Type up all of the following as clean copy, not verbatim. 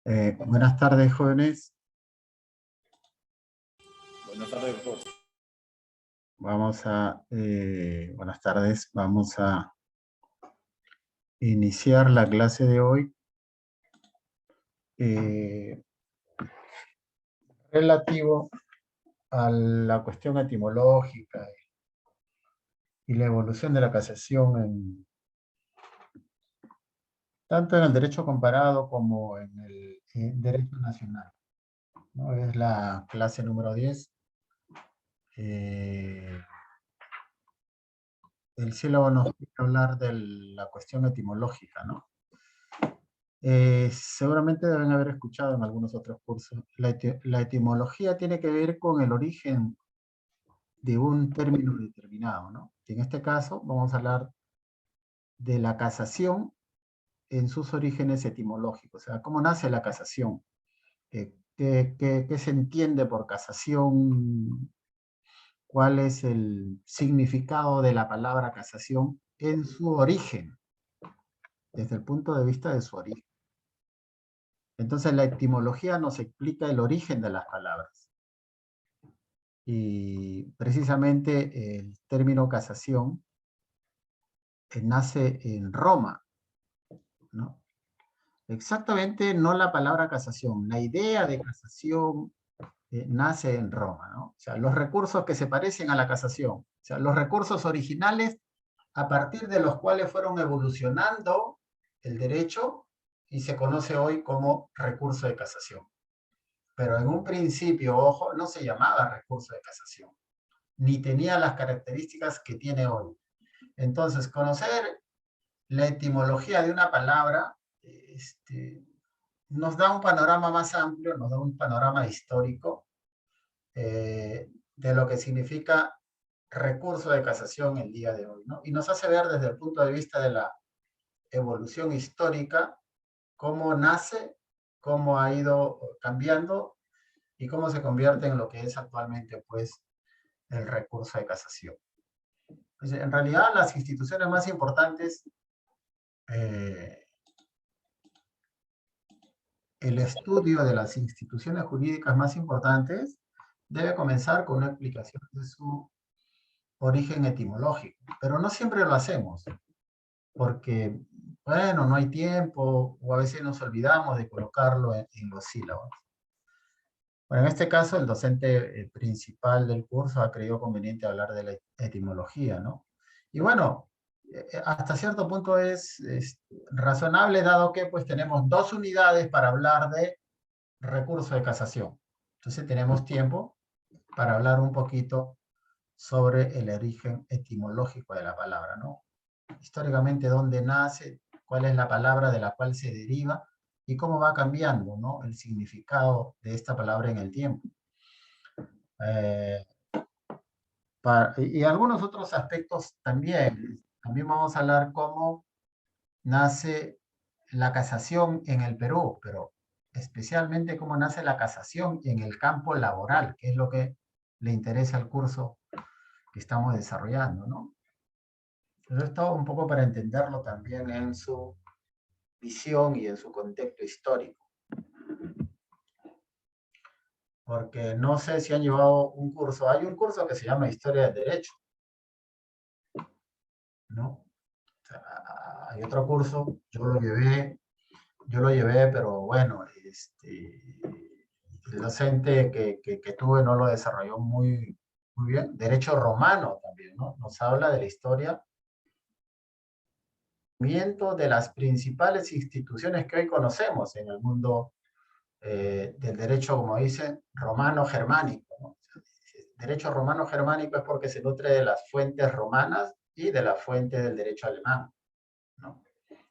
Buenas tardes, jóvenes. Buenas tardes, doctor. Buenas tardes. Vamos a iniciar la clase de hoy eh, relativo a la cuestión etimológica y la evolución de la casación tanto en el derecho comparado como en el derecho nacional, ¿no? Es la clase número 10. El sílabo nos quiere hablar de la cuestión etimológica, ¿no? Seguramente deben haber escuchado en algunos otros cursos. La etimología tiene que ver con el origen de un término determinado, ¿no? Y en este caso vamos a hablar de la casación en sus orígenes etimológicos. O sea, ¿cómo nace la casación? ¿Qué se entiende por casación? ¿Cuál es el significado de la palabra casación en su origen? Desde el punto de vista de su origen. Entonces la etimología nos explica el origen de las palabras. Y precisamente el término casación nace en Roma, ¿no? Exactamente no la palabra casación, la idea de casación nace en Roma, ¿no? O sea, los recursos que se parecen a la casación, o sea, los recursos originales a partir de los cuales fueron evolucionando el derecho y se conoce hoy como recurso de casación. Pero en un principio, ojo, no se llamaba recurso de casación, ni tenía las características que tiene hoy. Entonces, conocer la etimología de una palabra nos da un panorama más amplio, nos da un panorama histórico de lo que significa recurso de casación el día de hoy, ¿no? Y nos hace ver desde el punto de vista de la evolución histórica cómo nace, cómo ha ido cambiando y cómo se convierte en lo que es actualmente, pues, el recurso de casación. Pues, en realidad, las instituciones más importantes, el estudio de las instituciones jurídicas más importantes debe comenzar con una explicación de su origen etimológico, pero no siempre lo hacemos, porque, bueno, no hay tiempo o a veces nos olvidamos de colocarlo en los sílabos. Bueno, en este caso, el docente principal del curso ha creído conveniente hablar de la etimología, ¿no? Y bueno, hasta cierto punto es razonable, dado que pues tenemos 2 unidades para hablar de recurso de casación. Entonces tenemos tiempo para hablar un poquito sobre el origen etimológico de la palabra, ¿no? Históricamente, dónde nace, cuál es la palabra de la cual se deriva, y cómo va cambiando, ¿no?, el significado de esta palabra en el tiempo. Y algunos otros aspectos también. También vamos a hablar cómo nace la casación en el Perú, pero especialmente cómo nace la casación en el campo laboral, que es lo que le interesa al curso que estamos desarrollando, ¿no? Entonces, esto un poco para entenderlo también en su visión y en su contexto histórico. Porque no sé si han llevado un curso, hay un curso que se llama Historia del Derecho, ¿no? O sea, hay otro curso, yo lo llevé, pero bueno, el docente que tuve no lo desarrolló muy bien. Derecho romano también, ¿no? Nos habla de la historia de las principales instituciones que hoy conocemos en el mundo del derecho, como dicen, romano-germánico, ¿no? Derecho romano-germánico es porque se nutre de las fuentes romanas y de la fuente del derecho alemán, ¿no?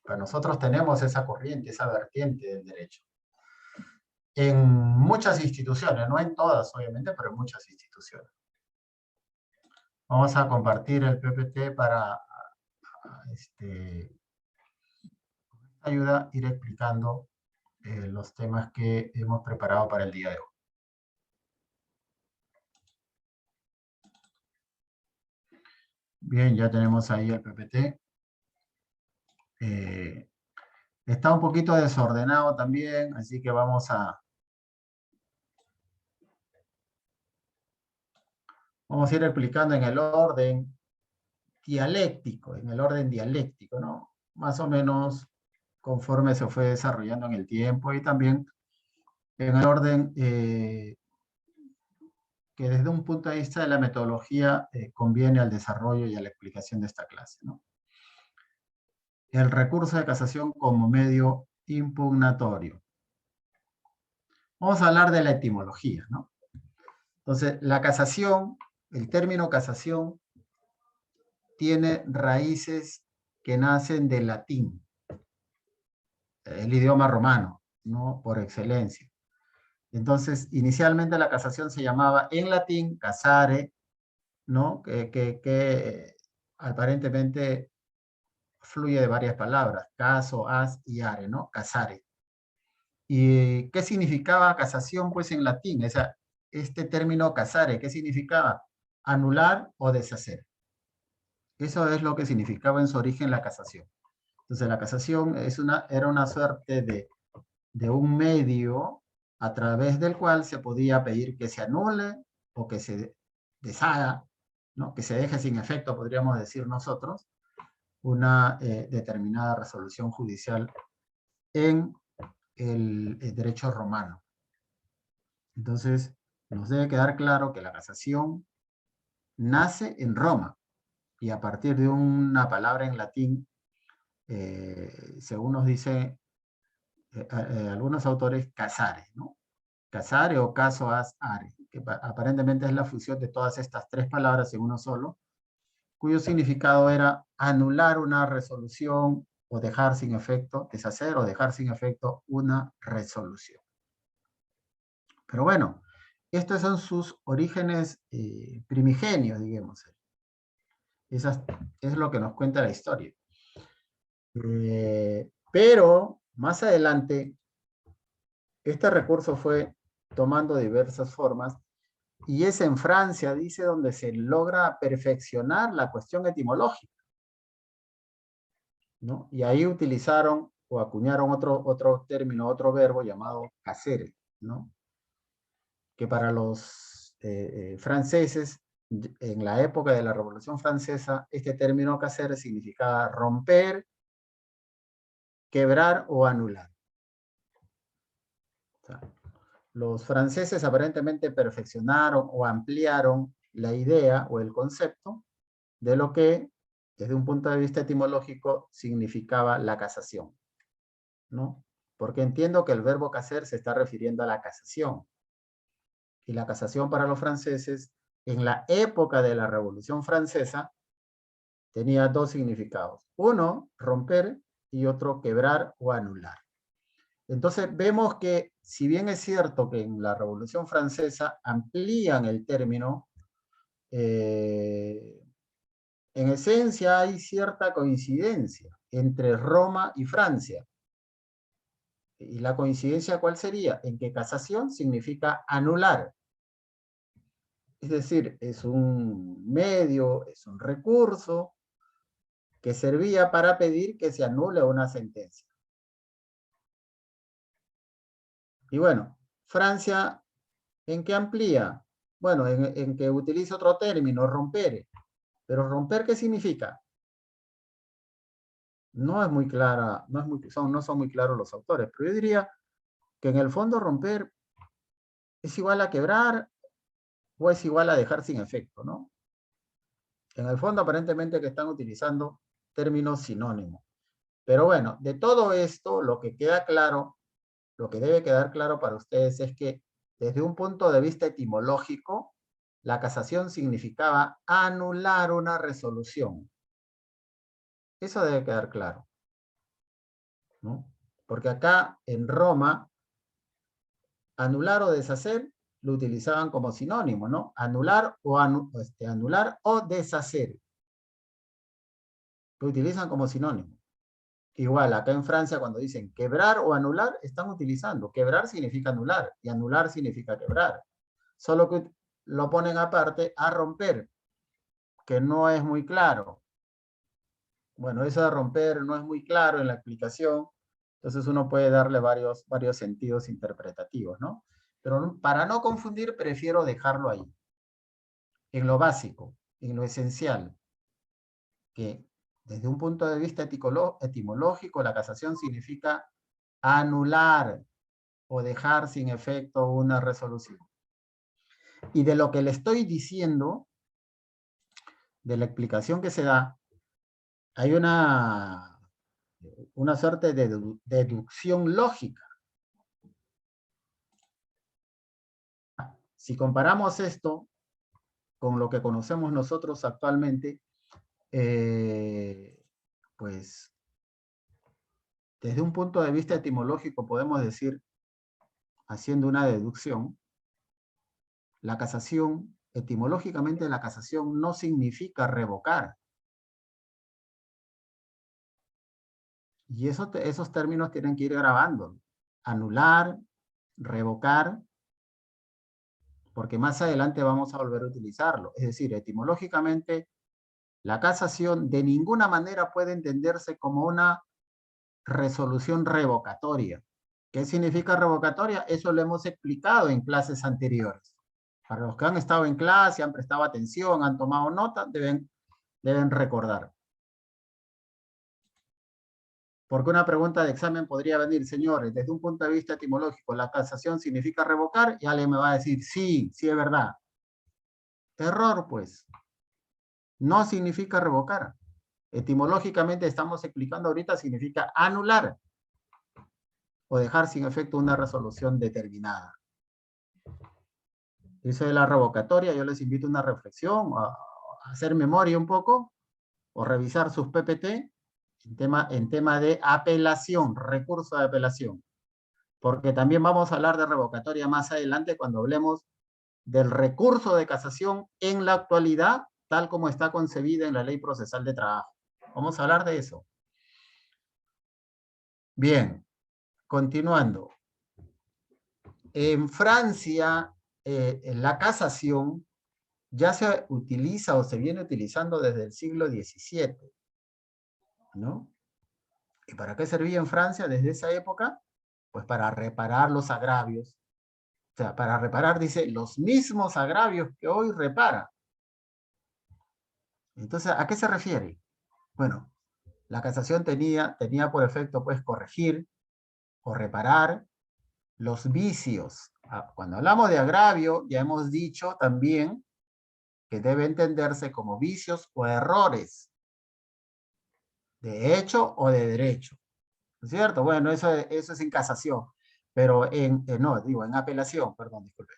Pero nosotros tenemos esa corriente, esa vertiente del derecho. En muchas instituciones, no en todas, obviamente, pero en muchas instituciones. Vamos a compartir el PPT para ayuda a ir explicando los temas que hemos preparado para el día de hoy. Bien, ya tenemos ahí el PPT. Está un poquito desordenado también, así que vamos a ir explicando en el orden dialéctico, ¿no? Más o menos conforme se fue desarrollando en el tiempo y también en el orden que desde un punto de vista de la metodología conviene al desarrollo y a la explicación de esta clase, ¿no? El recurso de casación como medio impugnatorio. Vamos a hablar de la etimología, ¿no? Entonces, la casación, el término casación, tiene raíces que nacen del latín, el idioma romano, ¿no? Por excelencia. Entonces, inicialmente la casación se llamaba en latín casare, ¿no? Que aparentemente fluye de varias palabras, caso, as y are, ¿no? Casare. ¿Y qué significaba casación? Pues en latín, este término casare, ¿qué significaba? Anular o deshacer. Eso es lo que significaba en su origen la casación. Entonces la casación era una suerte de un medio a través del cual se podía pedir que se anule o que se deshaga, ¿no? Que se deje sin efecto, podríamos decir nosotros, una determinada resolución judicial en el derecho romano. Entonces, nos debe quedar claro que la casación nace en Roma y a partir de una palabra en latín, según nos dice algunos autores, casare, ¿no? Casare o caso as are, que aparentemente es la fusión de todas estas tres palabras en uno solo, cuyo significado era anular una resolución o dejar sin efecto, deshacer o dejar sin efecto una resolución. Pero bueno, estos son sus orígenes primigenios, digamos. Esas es lo que nos cuenta la historia. Pero más adelante, este recurso fue tomando diversas formas y es en Francia, dice, donde se logra perfeccionar la cuestión etimológica, ¿no? Y ahí utilizaron o acuñaron otro término, otro verbo llamado casere, ¿no? Que para los franceses, en la época de la Revolución Francesa, este término casere significaba romper, quebrar o anular. O sea, los franceses aparentemente perfeccionaron o ampliaron la idea o el concepto de lo que, desde un punto de vista etimológico, significaba la casación, ¿no? Porque entiendo que el verbo caser se está refiriendo a la casación. Y la casación para los franceses, en la época de la Revolución Francesa, tenía dos significados. Uno, romper, y otro, quebrar o anular. Entonces vemos que, si bien es cierto que en la Revolución Francesa amplían el término, en esencia hay cierta coincidencia entre Roma y Francia. ¿Y la coincidencia cuál sería? En que casación significa anular. Es decir, es un medio, es un recurso que servía para pedir que se anule una sentencia. Y bueno, Francia, ¿en qué amplía? Bueno, en que utiliza otro término, romper. Pero romper, ¿qué significa? No es muy clara, no son muy claros los autores, pero yo diría que en el fondo romper es igual a quebrar o es igual a dejar sin efecto, ¿no? En el fondo aparentemente que están utilizando términos sinónimos. Pero bueno, de todo esto, lo que queda claro, lo que debe quedar claro para ustedes es que desde un punto de vista etimológico, la casación significaba anular una resolución. Eso debe quedar claro, ¿no? Porque acá en Roma, anular o deshacer lo utilizaban como sinónimo, ¿no? Anular o deshacer. Lo utilizan como sinónimo. Igual, acá en Francia, cuando dicen quebrar o anular, están utilizando. Quebrar significa anular y anular significa quebrar. Solo que lo ponen aparte a romper, que no es muy claro. Bueno, eso de romper no es muy claro en la explicación, Entonces uno puede darle varios sentidos interpretativos, ¿no? Pero para no confundir, prefiero dejarlo ahí, en lo básico, en lo esencial, que desde un punto de vista etimológico, la casación significa anular o dejar sin efecto una resolución. Y de lo que le estoy diciendo, de la explicación que se da, hay una suerte de deducción lógica. Si comparamos esto con lo que conocemos nosotros actualmente, pues desde un punto de vista etimológico podemos decir, haciendo una deducción, la casación, etimológicamente la casación no significa revocar. Y esos términos tienen que ir grabando. Anular, revocar, porque más adelante vamos a volver a utilizarlo. Es decir, etimológicamente, la casación de ninguna manera puede entenderse como una resolución revocatoria. ¿Qué significa revocatoria? Eso lo hemos explicado en clases anteriores. Para los que han estado en clase, han prestado atención, han tomado nota, deben recordar. Porque una pregunta de examen podría venir, señores, desde un punto de vista etimológico, ¿la casación significa revocar? Y alguien me va a decir, sí, sí es verdad. Error, pues. No significa revocar. Etimológicamente estamos explicando ahorita, significa anular o dejar sin efecto una resolución determinada. Eso de la revocatoria, yo les invito a una reflexión, a hacer memoria un poco, o revisar sus PPT en tema de apelación, recurso de apelación. Porque también vamos a hablar de revocatoria más adelante cuando hablemos del recurso de casación en la actualidad, tal como está concebida en la Ley Procesal de Trabajo. Vamos a hablar de eso. Bien, continuando. En Francia, la casación ya se utiliza o se viene utilizando desde el siglo XVII, ¿no? ¿Y para qué servía en Francia desde esa época? Pues para reparar los agravios. O sea, para reparar, dice, los mismos agravios que hoy repara. Entonces, ¿a qué se refiere? Bueno, la casación tenía por efecto, pues, corregir o reparar los vicios. Cuando hablamos de agravio, ya hemos dicho también que debe entenderse como vicios o errores, de hecho o de derecho. ¿No es cierto? Bueno, eso es en casación, pero no, digo, en apelación, perdón, disculpe.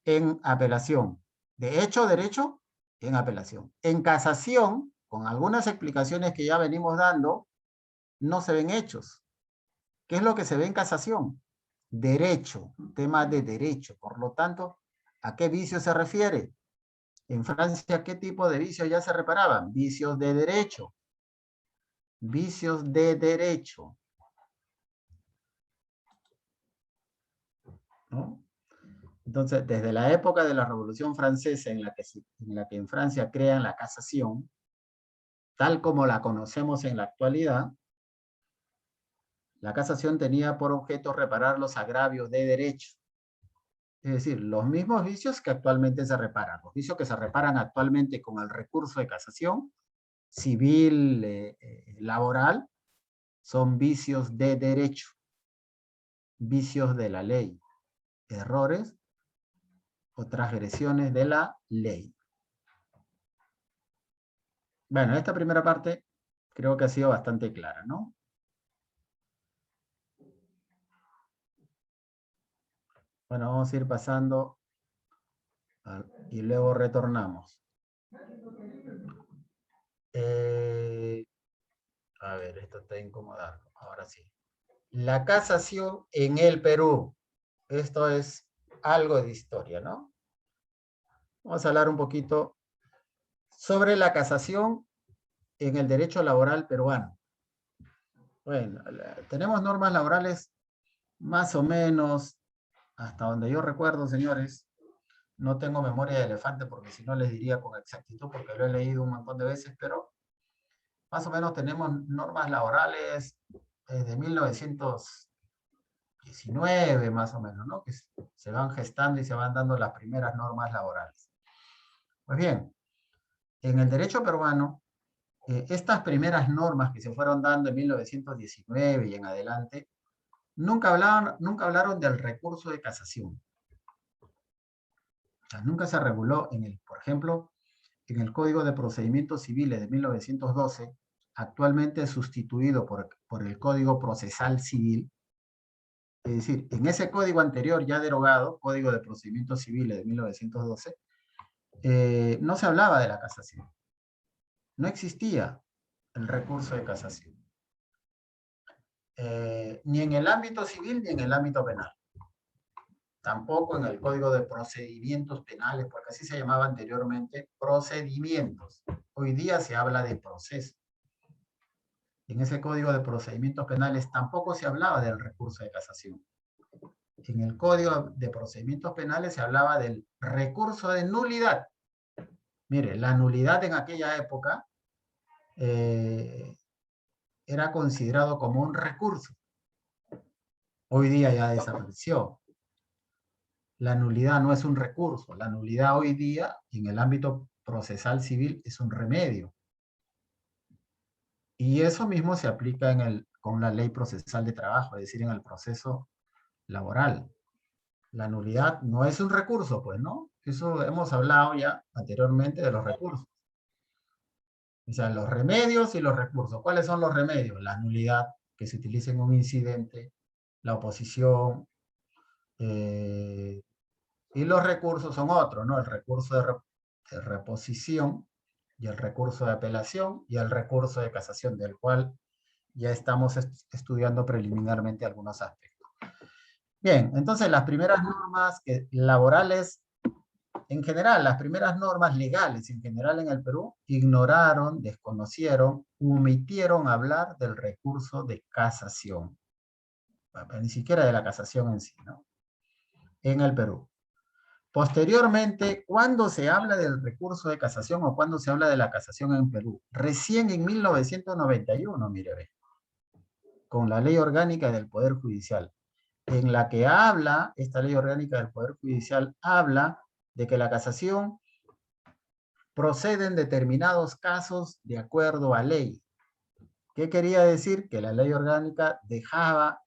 En apelación, de hecho, derecho, en apelación. En casación, con algunas explicaciones que ya venimos dando, no se ven hechos. ¿Qué es lo que se ve en casación? Derecho, tema de derecho. Por lo tanto, ¿a qué vicio se refiere? En Francia, ¿qué tipo de vicios ya se reparaban? Vicios de derecho. Vicios de derecho. ¿No? Entonces, desde la época de la Revolución Francesa, en la que en Francia crean la casación, tal como la conocemos en la actualidad, la casación tenía por objeto reparar los agravios de derecho. Es decir, los mismos vicios que actualmente se reparan. Los vicios que se reparan actualmente con el recurso de casación, civil, laboral, son vicios de derecho, vicios de la ley, errores o transgresiones de la ley. Bueno, esta primera parte creo que ha sido bastante clara, ¿no? Bueno, vamos a ir pasando y luego retornamos. A ver, esto está incomodando. Ahora sí. La casación en el Perú. Esto es algo de historia, ¿no? Vamos a hablar un poquito sobre la casación en el derecho laboral peruano. Bueno, tenemos normas laborales más o menos, hasta donde yo recuerdo, señores. No tengo memoria de elefante porque si no les diría con exactitud porque lo he leído un montón de veces, pero más o menos tenemos normas laborales de 1919 más o menos, ¿no? Que se van gestando y se van dando las primeras normas laborales. Pues bien, en el derecho peruano, estas primeras normas que se fueron dando en 1919 y en adelante, nunca hablaron del recurso de casación. O sea, nunca se reguló por ejemplo, en el Código de Procedimientos Civiles de 1912, actualmente sustituido por el Código Procesal Civil. Es decir, en ese código anterior ya derogado, Código de Procedimientos Civiles de 1912, no se hablaba de la casación. No existía el recurso de casación. Ni en el ámbito civil ni en el ámbito penal. Tampoco en el Código de Procedimientos Penales, porque así se llamaba anteriormente, procedimientos. Hoy día se habla de proceso. En ese Código de Procedimientos Penales tampoco se hablaba del recurso de casación. En el Código de Procedimientos Penales se hablaba del recurso de nulidad. Mire, la nulidad en aquella época era considerado como un recurso. Hoy día ya desapareció. La nulidad no es un recurso. La nulidad hoy día, en el ámbito procesal civil, es un remedio. Y eso mismo se aplica con la ley procesal de trabajo, es decir, en el proceso laboral. La nulidad no es un recurso, pues, ¿no? Eso hemos hablado ya anteriormente de los recursos. O sea, los remedios y los recursos. ¿Cuáles son los remedios? La nulidad, que se utiliza en un incidente, la oposición, y los recursos son otros, ¿no? El recurso de reposición y el recurso de apelación y el recurso de casación, del cual ya estamos estudiando preliminarmente algunos aspectos. Bien, entonces las primeras normas laborales, en general, las primeras normas legales en general en el Perú, ignoraron, desconocieron, omitieron hablar del recurso de casación. Bueno, ni siquiera de la casación en sí, ¿no? En el Perú. Posteriormente, ¿cuándo se habla del recurso de casación o cuándo se habla de la casación en Perú? Recién en 1991, mire, ve, con la Ley Orgánica del Poder Judicial, en la que habla, esta Ley Orgánica del Poder Judicial habla de que la casación procede en determinados casos de acuerdo a ley. ¿Qué quería decir? Que la Ley Orgánica dejaba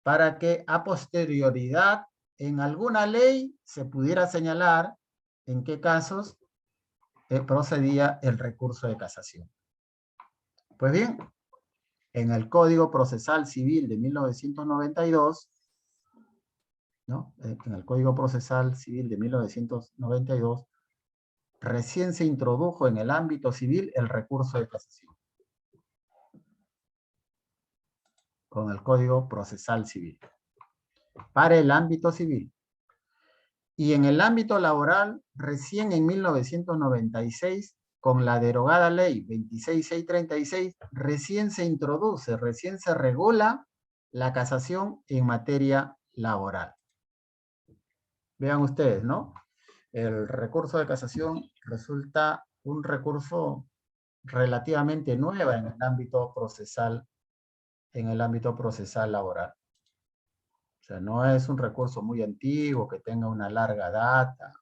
para que a posterioridad en alguna ley se pudiera señalar en qué casos procedía el recurso de casación. Pues bien, en el Código Procesal Civil de 1992, ¿no? En el Código Procesal Civil de 1992, recién se introdujo en el ámbito civil el recurso de casación. Con el Código Procesal Civil. Para el ámbito civil. Y en el ámbito laboral, recién en 1996, con la derogada ley 26636, recién se introduce, recién se regula la casación en materia laboral. Vean ustedes, ¿no? El recurso de casación resulta un recurso relativamente nuevo en el ámbito procesal laboral. O sea, no es un recurso muy antiguo que tenga una larga data,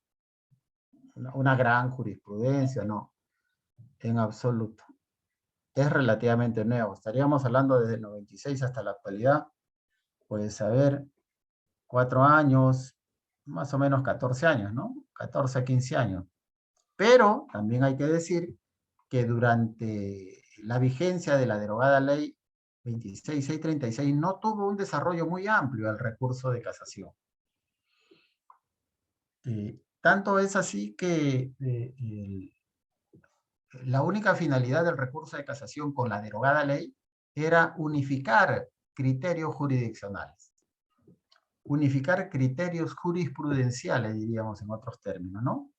una gran jurisprudencia, no, en absoluto. Es relativamente nuevo. Estaríamos hablando desde el 96 hasta la actualidad, pues a ver, 4 años, más o menos 14 años, ¿no? 14 a 15 años. Pero también hay que decir que durante la vigencia de la derogada ley 26636 no tuvo un desarrollo muy amplio el recurso de casación. Tanto es así que la única finalidad del recurso de casación con la derogada ley era unificar criterios jurisdiccionales. Unificar criterios jurisprudenciales, diríamos en otros términos, ¿no?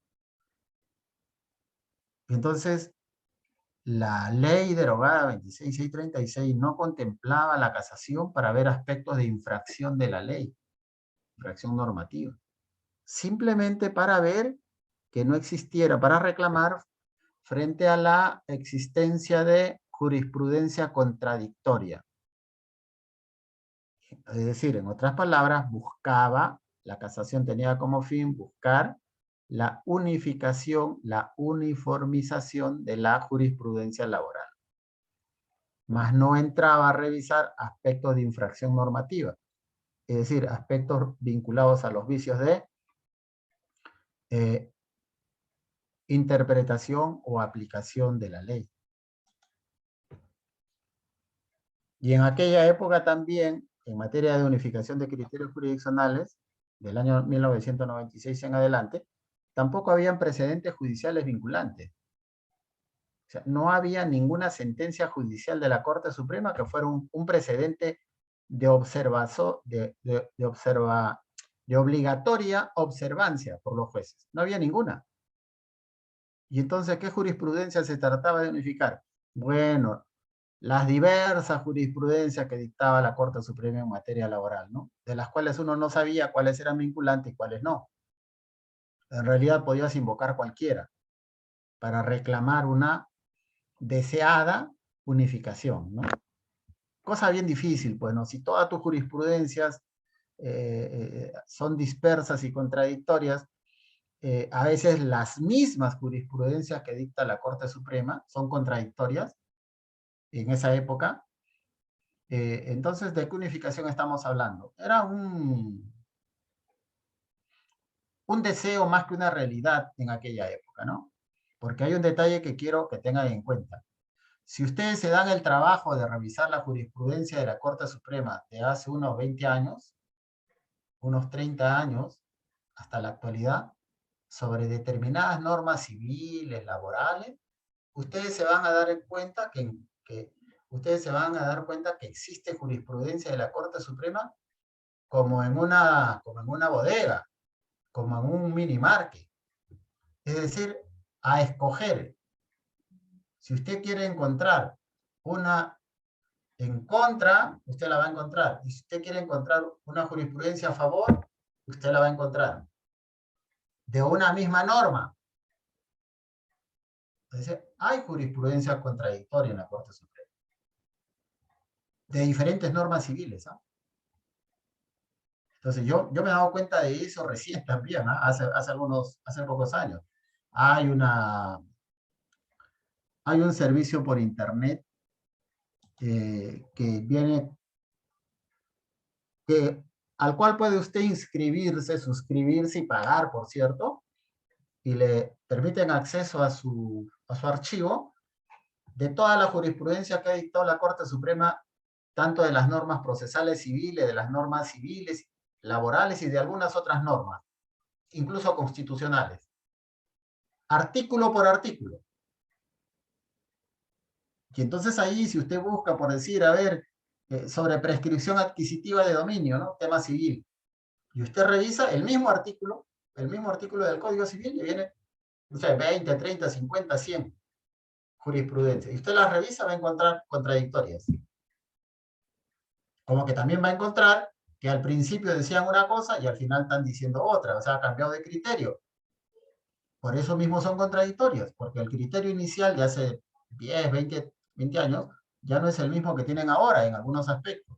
Entonces, la ley derogada 26636 no contemplaba la casación para ver aspectos de infracción de la ley, infracción normativa. Simplemente para ver que no existiera, para reclamar frente a la existencia de jurisprudencia contradictoria. Es decir, en otras palabras, la casación tenía como fin buscar la unificación, la uniformización de la jurisprudencia laboral. Mas no entraba a revisar aspectos de infracción normativa, es decir, aspectos vinculados a los vicios de interpretación o aplicación de la ley. Y en aquella época también, en materia de unificación de criterios jurisdiccionales, del año 1996 en adelante, tampoco habían precedentes judiciales vinculantes. O sea, no había ninguna sentencia judicial de la Corte Suprema que fuera un precedente de obligatoria observancia por los jueces. No había ninguna. Y entonces, ¿qué jurisprudencia se trataba de unificar? Bueno, las diversas jurisprudencias que dictaba la Corte Suprema en materia laboral, ¿no? De las cuales uno no sabía cuáles eran vinculantes y cuáles no. En realidad podías invocar cualquiera para reclamar una deseada unificación, ¿no? Cosa bien difícil, pues, ¿no? Si todas tus jurisprudencias son dispersas y contradictorias, a veces las mismas jurisprudencias que dicta la Corte Suprema son contradictorias en esa época. Entonces, ¿de qué unificación estamos hablando? Era un deseo más que una realidad en aquella época, ¿no? Porque hay un detalle que quiero que tengan en cuenta. Si ustedes se dan el trabajo de revisar la jurisprudencia de la Corte Suprema de hace unos 20 años, unos 30 años, hasta la actualidad, sobre determinadas normas civiles, laborales, ustedes se van a dar cuenta ustedes se van a dar cuenta que existe jurisprudencia de la Corte Suprema como en una bodega, como en un mini market. Es decir, a escoger. Si usted quiere encontrar una en contra, usted la va a encontrar. Y si usted quiere encontrar una jurisprudencia a favor, usted la va a encontrar. De una misma norma. Entonces, hay jurisprudencia contradictoria en la Corte Suprema. De diferentes normas civiles, ¿ah? Entonces, yo me he dado cuenta de eso recién también, ¿ah? Hace pocos años. Hay un servicio por internet que viene, al cual puede usted inscribirse, suscribirse y pagar, por cierto, y le permiten acceso a su archivo de toda la jurisprudencia que ha dictado la Corte Suprema, tanto de las normas procesales civiles, de las normas civiles, laborales y de algunas otras normas, incluso constitucionales. Artículo por artículo. Y entonces ahí, si usted busca, por decir, a ver, sobre prescripción adquisitiva de dominio, ¿no? Tema civil, y usted revisa el mismo artículo del Código Civil, y viene, no sé, 20, 30, 50, 100 jurisprudencia. Y usted las revisa, va a encontrar contradictorias. Como que también va a encontrar que al principio decían una cosa y al final están diciendo otra, o sea, ha cambiado de criterio. Por eso mismo son contradictorios, porque el criterio inicial de hace 10, 20 años ya no es el mismo que tienen ahora en algunos aspectos.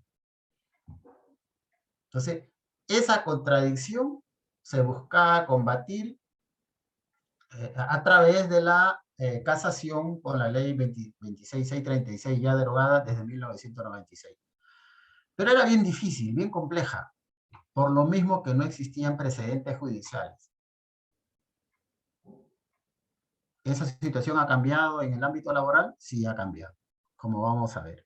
Entonces, esa contradicción se buscaba combatir a través de la casación con la ley 26636, ya derogada desde 1996. Pero era bien difícil, bien compleja, por lo mismo que no existían precedentes judiciales. ¿Esa situación ha cambiado en el ámbito laboral? Sí, ha cambiado, como vamos a ver.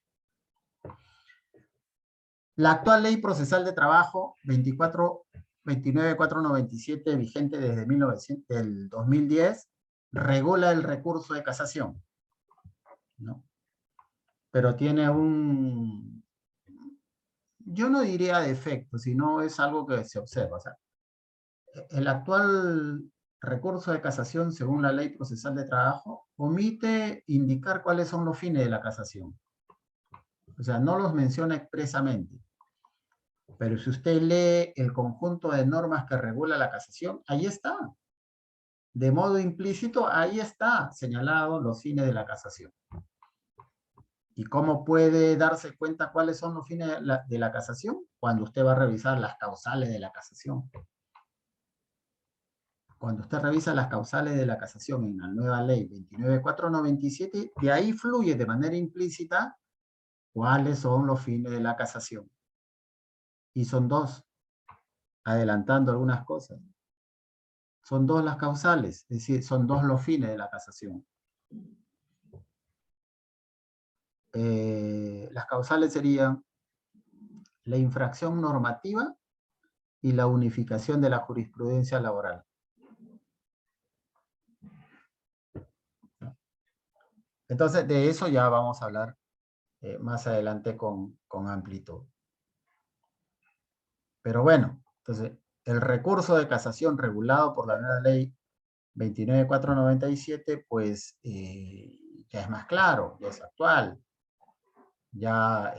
La actual Ley Procesal de Trabajo 29497, vigente desde el 2010, regula el recurso de casación, ¿no? Pero tiene yo no diría defecto, sino es algo que se observa. O sea, el actual recurso de casación, según la Ley Procesal de Trabajo, omite indicar cuáles son los fines de la casación. O sea, no los menciona expresamente. Pero si usted lee el conjunto de normas que regula la casación, ahí está. De modo implícito, ahí está señalado los fines de la casación. ¿Y cómo puede darse cuenta cuáles son los fines de la casación? Cuando usted va a revisar las causales de la casación. Cuando usted revisa las causales de la casación en la nueva ley 29.497, de ahí fluye de manera implícita cuáles son los fines de la casación. Y son dos, adelantando algunas cosas. Son dos las causales, es decir, son dos los fines de la casación. Las causales serían la infracción normativa y la unificación de la jurisprudencia laboral. Entonces, de eso ya vamos a hablar más adelante con amplitud. Pero bueno, entonces, el recurso de casación regulado por la nueva ley 29.497, pues ya es más claro, ya es actual, ya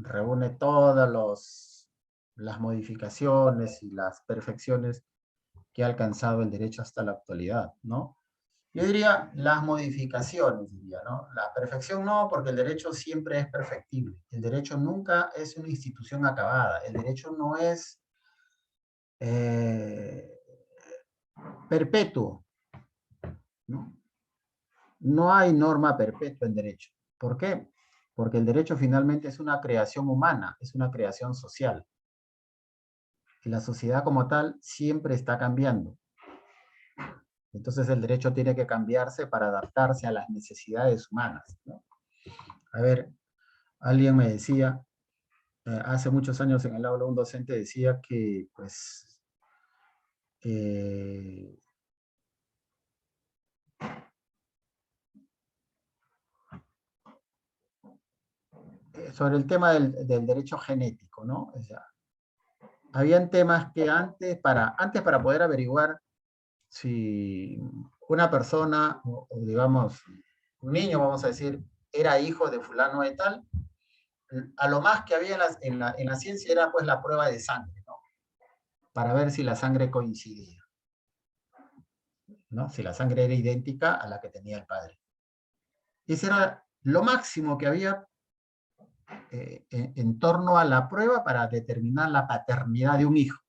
reúne todas las modificaciones y las perfecciones que ha alcanzado el derecho hasta la actualidad, ¿no? Yo diría las modificaciones, diría, ¿no? La perfección no, porque el derecho siempre es perfectible. El derecho nunca es una institución acabada. El derecho no es perpetuo, ¿no? No hay norma perpetua en derecho. ¿Por qué? Porque el derecho finalmente es una creación humana, es una creación social. Y la sociedad como tal siempre está cambiando. Entonces el derecho tiene que cambiarse para adaptarse a las necesidades humanas, ¿no? A ver, alguien me decía, hace muchos años en el aula un docente decía que, pues, sobre el tema del derecho genético, ¿no? O sea, habían temas que antes para poder averiguar si una persona, o digamos, un niño, vamos a decir, era hijo de fulano de tal, a lo más que había en la ciencia era pues la prueba de sangre, ¿no? Para ver si la sangre coincidía, ¿no? Si la sangre era idéntica a la que tenía el padre. Ese era lo máximo que había en torno a la prueba para determinar la paternidad de un hijo.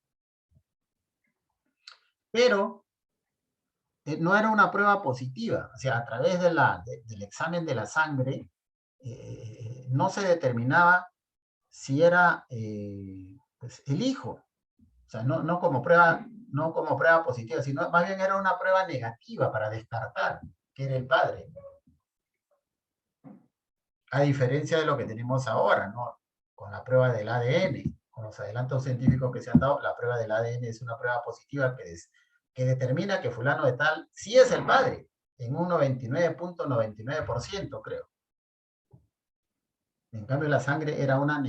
Pero no era una prueba positiva, o sea, a través del examen de la sangre no se determinaba si era pues, el hijo, o sea, no como prueba positiva, sino más bien era una prueba negativa para descartar que era el padre. A diferencia de lo que tenemos ahora, ¿no? Con la prueba del ADN, con los adelantos científicos que se han dado, la prueba del ADN es una prueba positiva que determina que fulano de tal sí es el padre, en un 99.99%, creo. En cambio, la sangre era una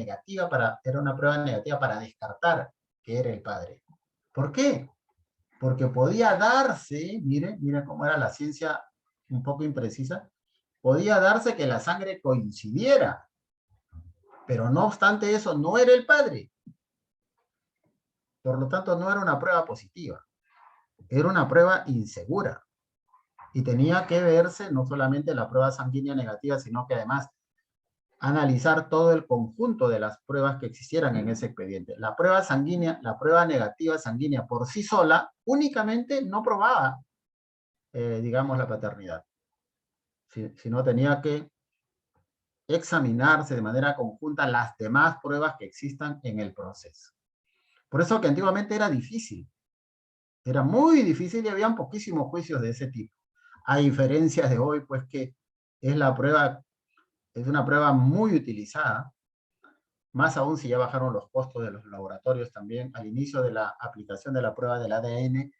prueba negativa para descartar que era el padre. ¿Por qué? Porque podía darse, mire cómo era la ciencia un poco imprecisa, podía darse que la sangre coincidiera, pero no obstante eso, no era el padre. Por lo tanto, no era una prueba positiva, era una prueba insegura. Y tenía que verse no solamente la prueba sanguínea negativa, sino que además analizar todo el conjunto de las pruebas que existieran en ese expediente. La prueba sanguínea, la prueba negativa sanguínea por sí sola, únicamente no probaba, digamos, la paternidad, sino tenía que examinarse de manera conjunta las demás pruebas que existan en el proceso. Por eso que antiguamente era difícil, era muy difícil y habían poquísimos juicios de ese tipo. A diferencia de hoy, pues que es una prueba muy utilizada, más aún si ya bajaron los costos de los laboratorios también. Al inicio de la aplicación de la prueba del ADN,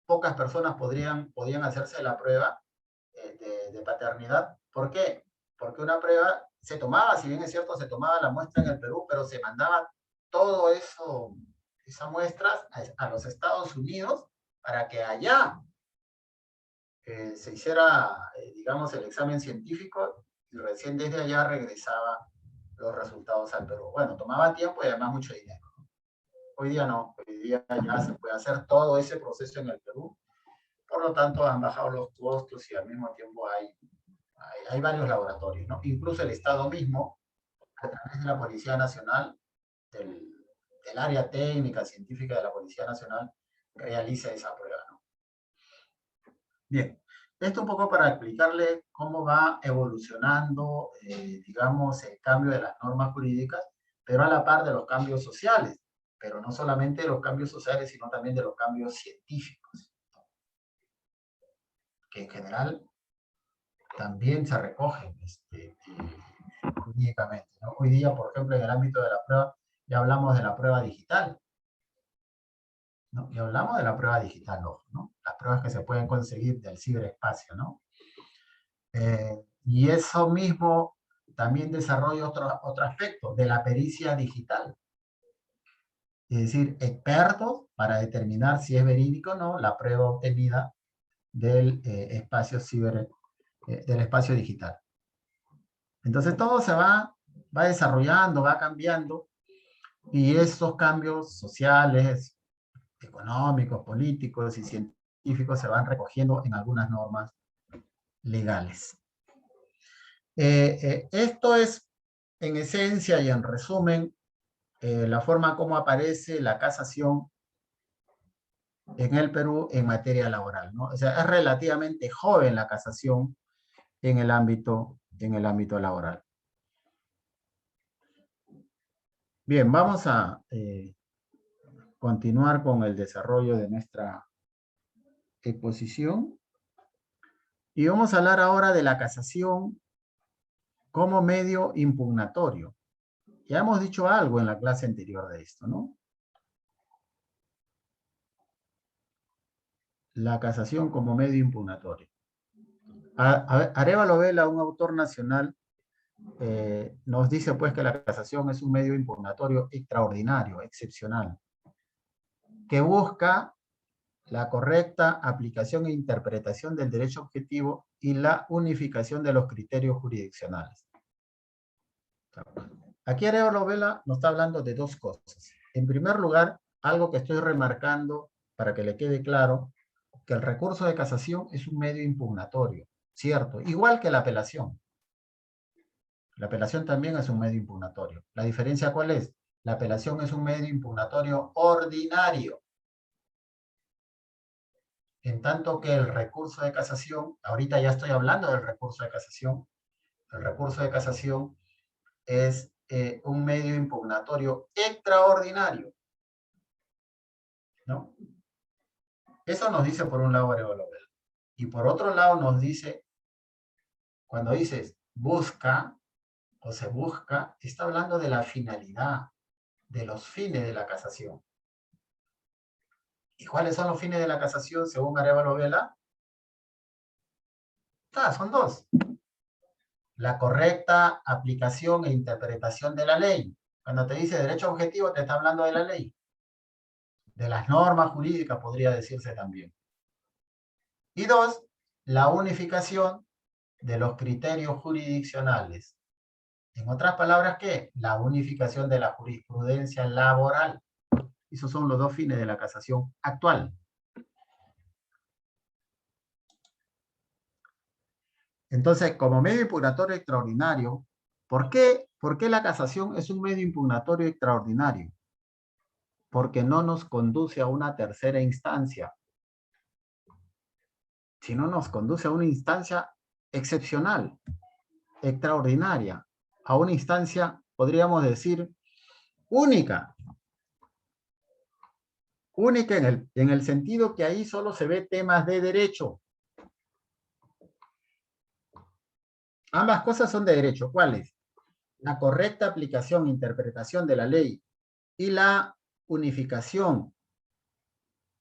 pocas personas podían hacerse la prueba de paternidad. ¿Por qué? Porque una prueba se tomaba, si bien es cierto, se tomaba la muestra en el Perú, pero se mandaba todo eso, esas muestras a los Estados Unidos para que allá se hiciera, digamos, el examen científico y recién desde allá regresaba los resultados al Perú. Bueno, tomaba tiempo y además mucho dinero. Hoy día no, hoy día ya se puede hacer todo ese proceso en el Perú. Por lo tanto, han bajado los costos y al mismo tiempo hay hay varios laboratorios, ¿no? Incluso el Estado mismo, a través de la Policía Nacional, del área técnica, científica de la Policía Nacional, realiza esa prueba, ¿no? Bien, esto un poco para explicarle cómo va evolucionando, digamos, el cambio de las normas jurídicas, pero a la par de los cambios sociales, pero no solamente de los cambios sociales, sino también de los cambios científicos, que en general también se recogen jurídicamente, ¿no? Hoy día, por ejemplo, en el ámbito de la prueba, ya hablamos de la prueba digital, ¿no? Y hablamos de la prueba digital, ¿no? Las pruebas que se pueden conseguir del ciberespacio, ¿no? Y eso mismo también desarrolla otro aspecto de la pericia digital. Es decir, expertos para determinar si es verídico o no la prueba obtenida del del espacio digital. Entonces todo se va desarrollando, va cambiando, y estos cambios sociales, económicos, políticos y científicos se van recogiendo en algunas normas legales. Esto es, en esencia y en resumen, la forma como aparece la casación en el Perú en materia laboral, ¿no? O sea, es relativamente joven la casación en el ámbito laboral. Bien, vamos a continuar con el desarrollo de nuestra exposición. Y vamos a hablar ahora de la casación como medio impugnatorio. Ya hemos dicho algo en la clase anterior de esto, ¿no? La casación como medio impugnatorio. Arévalo Vela, un autor nacional, nos dice pues que la casación es un medio impugnatorio extraordinario, excepcional, que busca la correcta aplicación e interpretación del derecho objetivo y la unificación de los criterios jurisdiccionales. Aquí Arévalo Vela nos está hablando de dos cosas. En primer lugar, algo que estoy remarcando para que le quede claro, que el recurso de casación es un medio impugnatorio, ¿cierto? Igual que la apelación. La apelación también es un medio impugnatorio. ¿La diferencia cuál es? La apelación es un medio impugnatorio ordinario. En tanto que el recurso de casación, ahorita ya estoy hablando del recurso de casación, el recurso de casación es un medio impugnatorio extraordinario, ¿no? Eso nos dice por un lado Arévalo Vela. Y por otro lado nos dice, cuando dices busca o se busca, está hablando de la finalidad, de los fines de la casación. ¿Y cuáles son los fines de la casación según Arévalo Vela? Son dos. La correcta aplicación e interpretación de la ley. Cuando te dice derecho objetivo, te está hablando de la ley. De las normas jurídicas, podría decirse también. Y dos, la unificación de los criterios jurisdiccionales. En otras palabras, ¿qué? La unificación de la jurisprudencia laboral. Esos son los dos fines de la casación actual. Entonces, como medio impugnatorio extraordinario, ¿por qué la casación es un medio impugnatorio extraordinario? Porque no nos conduce a una tercera instancia, sino nos conduce a una instancia excepcional, extraordinaria, a una instancia, podríamos decir, única. Única en el sentido que ahí solo se ve temas de derecho. Ambas cosas son de derecho. ¿Cuáles? La correcta aplicación e interpretación de la ley y la unificación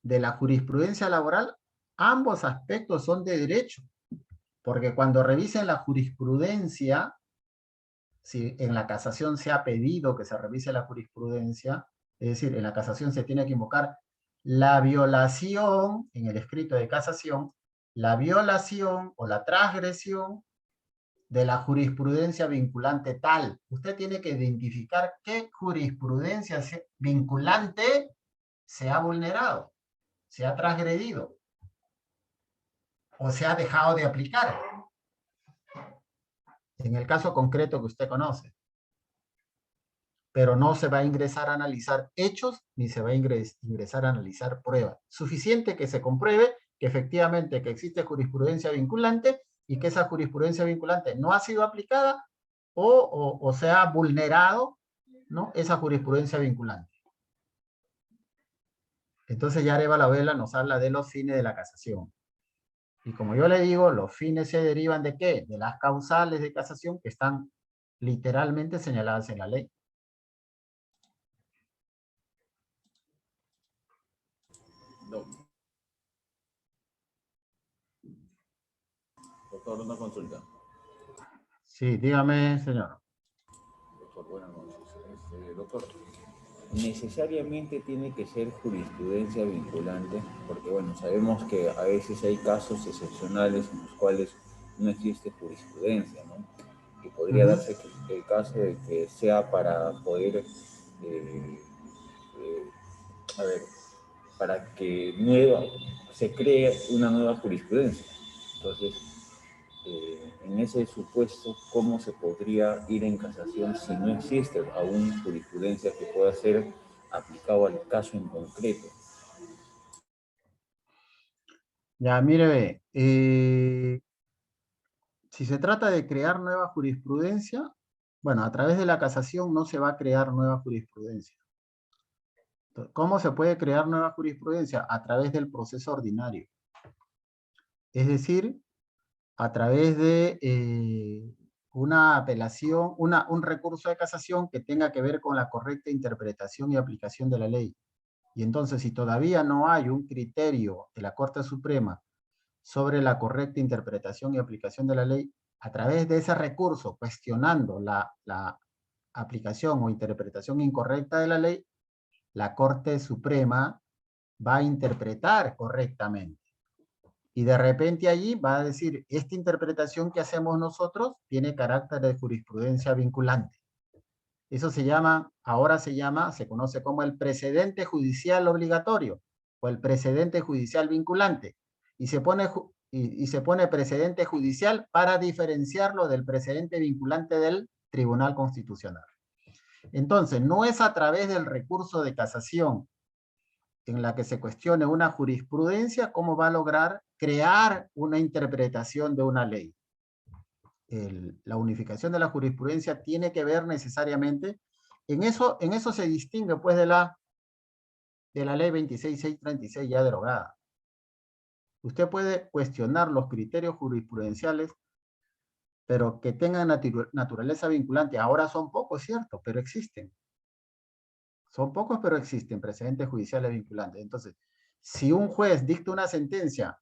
de la jurisprudencia laboral. Ambos aspectos son de derecho, porque cuando revisen la jurisprudencia, si en la casación se ha pedido que se revise la jurisprudencia, es decir, en la casación se tiene que invocar la violación, en el escrito de casación, la violación o la transgresión de la jurisprudencia vinculante tal. Usted tiene que identificar qué jurisprudencia vinculante se ha vulnerado, se ha transgredido o se ha dejado de aplicar. en el caso concreto que usted conoce. Pero no se va a ingresar a analizar hechos, ni se va a ingresar a analizar pruebas. Suficiente que se compruebe que efectivamente que existe jurisprudencia vinculante y que esa jurisprudencia vinculante no ha sido aplicada o se ha vulnerado, ¿no?, esa jurisprudencia vinculante. Entonces ya Arevalo Vela nos habla de los fines de la casación. Y como yo le digo, los fines se derivan ¿de qué? De las causales de casación que están literalmente señaladas en la ley. No. Doctor, una consulta. Sí, dígame, señor. Doctor, buenas noches. Doctor, ¿necesariamente tiene que ser jurisprudencia vinculante? Porque, bueno, sabemos que a veces hay casos excepcionales en los cuales no existe jurisprudencia, ¿no? Y podría darse el caso de que sea para poder, a ver, para que se cree una nueva jurisprudencia. Entonces, en ese supuesto, ¿cómo se podría ir en casación si no existe aún jurisprudencia que pueda ser aplicado al caso en concreto? Ya, mire, si se trata de crear nueva jurisprudencia, bueno, a través de la casación no se va a crear nueva jurisprudencia. ¿Cómo se puede crear nueva jurisprudencia? A través del proceso ordinario. Es decir, a través de una apelación, un recurso de casación que tenga que ver con la correcta interpretación y aplicación de la ley. Y entonces, si todavía no hay un criterio de la Corte Suprema sobre la correcta interpretación y aplicación de la ley, a través de ese recurso, cuestionando la aplicación o interpretación incorrecta de la ley, la Corte Suprema va a interpretar correctamente. Y de repente allí va a decir, esta interpretación que hacemos nosotros tiene carácter de jurisprudencia vinculante. Eso se llama, ahora se conoce como el precedente judicial obligatorio o el precedente judicial vinculante. Y se pone precedente judicial para diferenciarlo del precedente vinculante del Tribunal Constitucional. Entonces, no es a través del recurso de casación en la que se cuestione una jurisprudencia cómo va a lograr crear una interpretación de una ley. La unificación de la jurisprudencia tiene que ver necesariamente, en eso se distingue pues de la ley 26.636 ya derogada. Usted puede cuestionar los criterios jurisprudenciales, pero que tengan naturaleza vinculante. Ahora son pocos, cierto, pero existen. Son pocos, pero existen precedentes judiciales vinculantes. Entonces, si un juez dicta una sentencia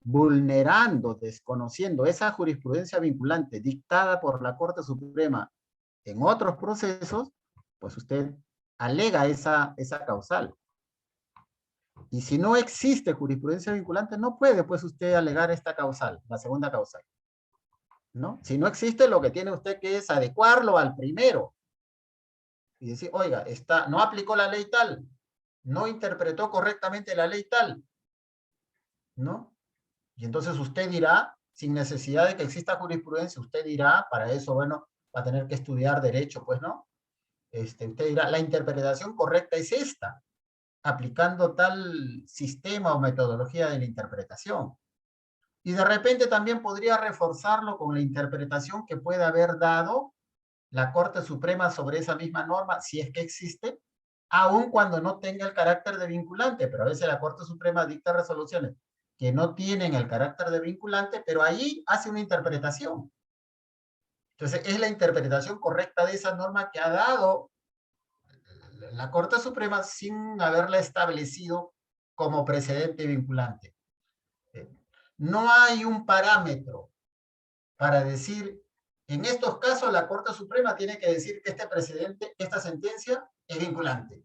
vulnerando, desconociendo esa jurisprudencia vinculante dictada por la Corte Suprema en otros procesos, pues usted alega esa causal. Y si no existe jurisprudencia vinculante, no puede pues usted alegar esta causal, la segunda causal, ¿no? Si no existe, lo que tiene usted que es adecuarlo al primero. Y decir, oiga, no aplicó la ley tal, no interpretó correctamente la ley tal, ¿no? Y entonces usted dirá, sin necesidad de que exista jurisprudencia, usted dirá, para eso, bueno, va a tener que estudiar derecho, pues, ¿no? Usted dirá, la interpretación correcta es esta, aplicando tal sistema o metodología de la interpretación. Y de repente también podría reforzarlo con la interpretación que puede haber dado la Corte Suprema sobre esa misma norma, si es que existe, aun cuando no tenga el carácter de vinculante, pero a veces la Corte Suprema dicta resoluciones que no tienen el carácter de vinculante, pero allí hace una interpretación. Entonces, es la interpretación correcta de esa norma que ha dado la Corte Suprema sin haberla establecido como precedente vinculante. No hay un parámetro para decir, en estos casos la Corte Suprema tiene que decir que este precedente, esta sentencia es vinculante.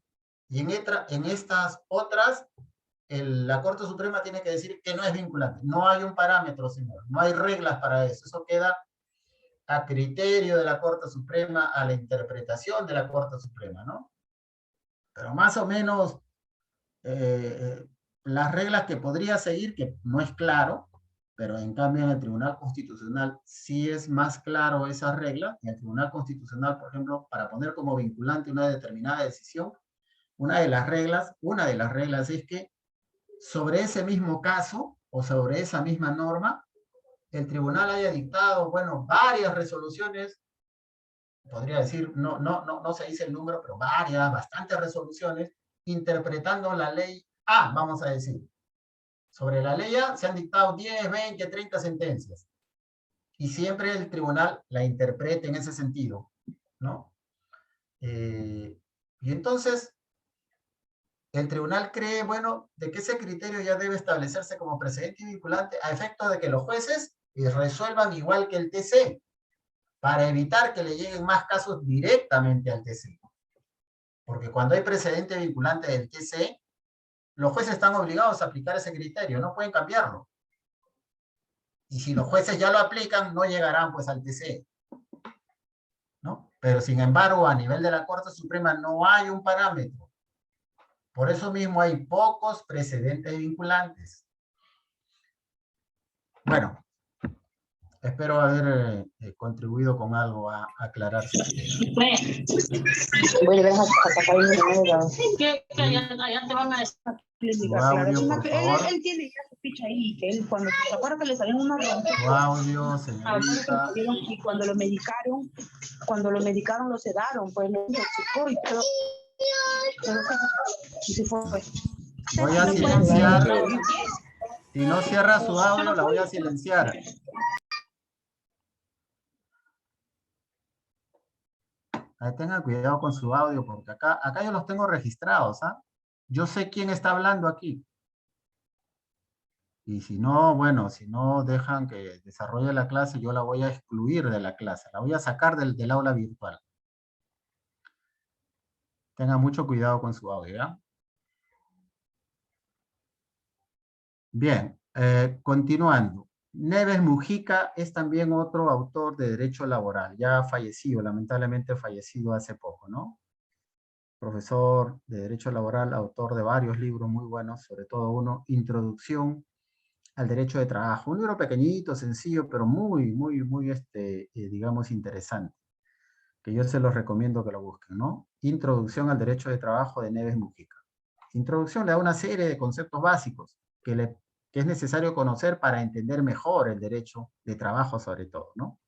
Y en estas otras, la Corte Suprema tiene que decir que no es vinculante. No hay un parámetro, señor. No hay reglas para eso. Eso queda a criterio de la Corte Suprema, a la interpretación de la Corte Suprema, ¿no? Pero más o menos las reglas que podría seguir, que no es claro, pero en cambio en el Tribunal Constitucional sí es más claro esa regla. En el Tribunal Constitucional, por ejemplo, para poner como vinculante una determinada decisión, una de las reglas es que sobre ese mismo caso o sobre esa misma norma, el tribunal haya dictado, bueno, varias resoluciones, podría decir, no se dice el número, pero bastantes resoluciones, interpretando la ley A, vamos a decir. Sobre la ley A se han dictado 10, 20, 30 sentencias. Y siempre el tribunal la interpreta en ese sentido, ¿no? Y entonces, el tribunal cree, bueno, de que ese criterio ya debe establecerse como precedente y vinculante a efecto de que los jueces resuelvan igual que el TC, para evitar que le lleguen más casos directamente al TC. Porque cuando hay precedente vinculante del TC, los jueces están obligados a aplicar ese criterio, no pueden cambiarlo. Y si los jueces ya lo aplican, no llegarán pues al TC, ¿no? Pero sin embargo, a nivel de la Corte Suprema no hay un parámetro. Por eso mismo hay pocos precedentes vinculantes. Bueno, espero haber contribuido con algo a aclarar su idea. Voy a sacar el número. Que allá te van a decir su audio, por favor. Él tiene ya su ficha ahí, que él cuando se acuerda que le salieron unas ronchas. Su audio, señorita. Y cuando lo medicaron lo sedaron, pues lo intoxicó y todo. Y se fue. Voy a silenciar. Si no cierra su audio, la voy a silenciar. Ahí tengan cuidado con su audio, porque acá yo los tengo registrados, ¿ah? Yo sé quién está hablando aquí. Y si no, bueno, si no dejan que desarrolle la clase, yo la voy a excluir de la clase. La voy a sacar del aula virtual. Tengan mucho cuidado con su audio, ¿ya? Bien, continuando. Neves Mujica es también otro autor de derecho laboral, ya fallecido, lamentablemente fallecido hace poco, ¿no? Profesor de derecho laboral, autor de varios libros muy buenos, sobre todo uno, Introducción al Derecho de Trabajo. Un libro pequeñito, sencillo, pero muy, digamos, interesante, que yo se los recomiendo que lo busquen, ¿no? Introducción al Derecho de Trabajo de Neves Mujica. Introducción le da una serie de conceptos básicos que es necesario conocer para entender mejor el derecho de trabajo sobre todo, ¿no?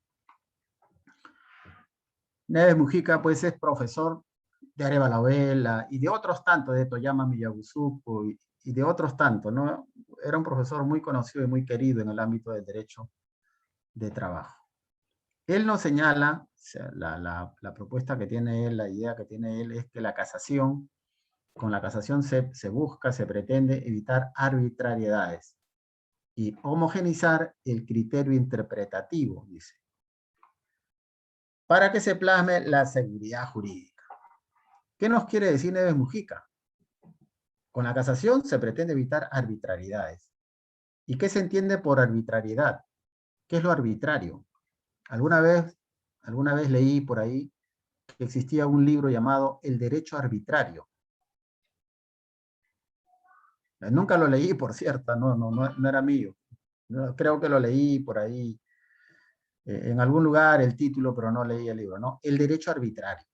Neves Mujica, pues, es profesor de Arevalabella y de otros tantos, de Toyama Miyabusuko y de otros tantos, ¿no? Era un profesor muy conocido y muy querido en el ámbito del derecho de trabajo. Él nos señala, o sea, la propuesta que tiene él, la idea que tiene él es que la casación, con la casación se pretende evitar arbitrariedades y homogenizar el criterio interpretativo, dice, para que se plasme la seguridad jurídica. ¿Qué nos quiere decir Neves Mujica? Con la casación se pretende evitar arbitrariedades. ¿Y qué se entiende por arbitrariedad? ¿Qué es lo arbitrario? Alguna vez leí por ahí que existía un libro llamado El Derecho Arbitrario. Nunca lo leí, por cierto, no era mío. No, creo que lo leí por ahí, en algún lugar el título, pero no leí el libro, ¿no? El Derecho Arbitrario.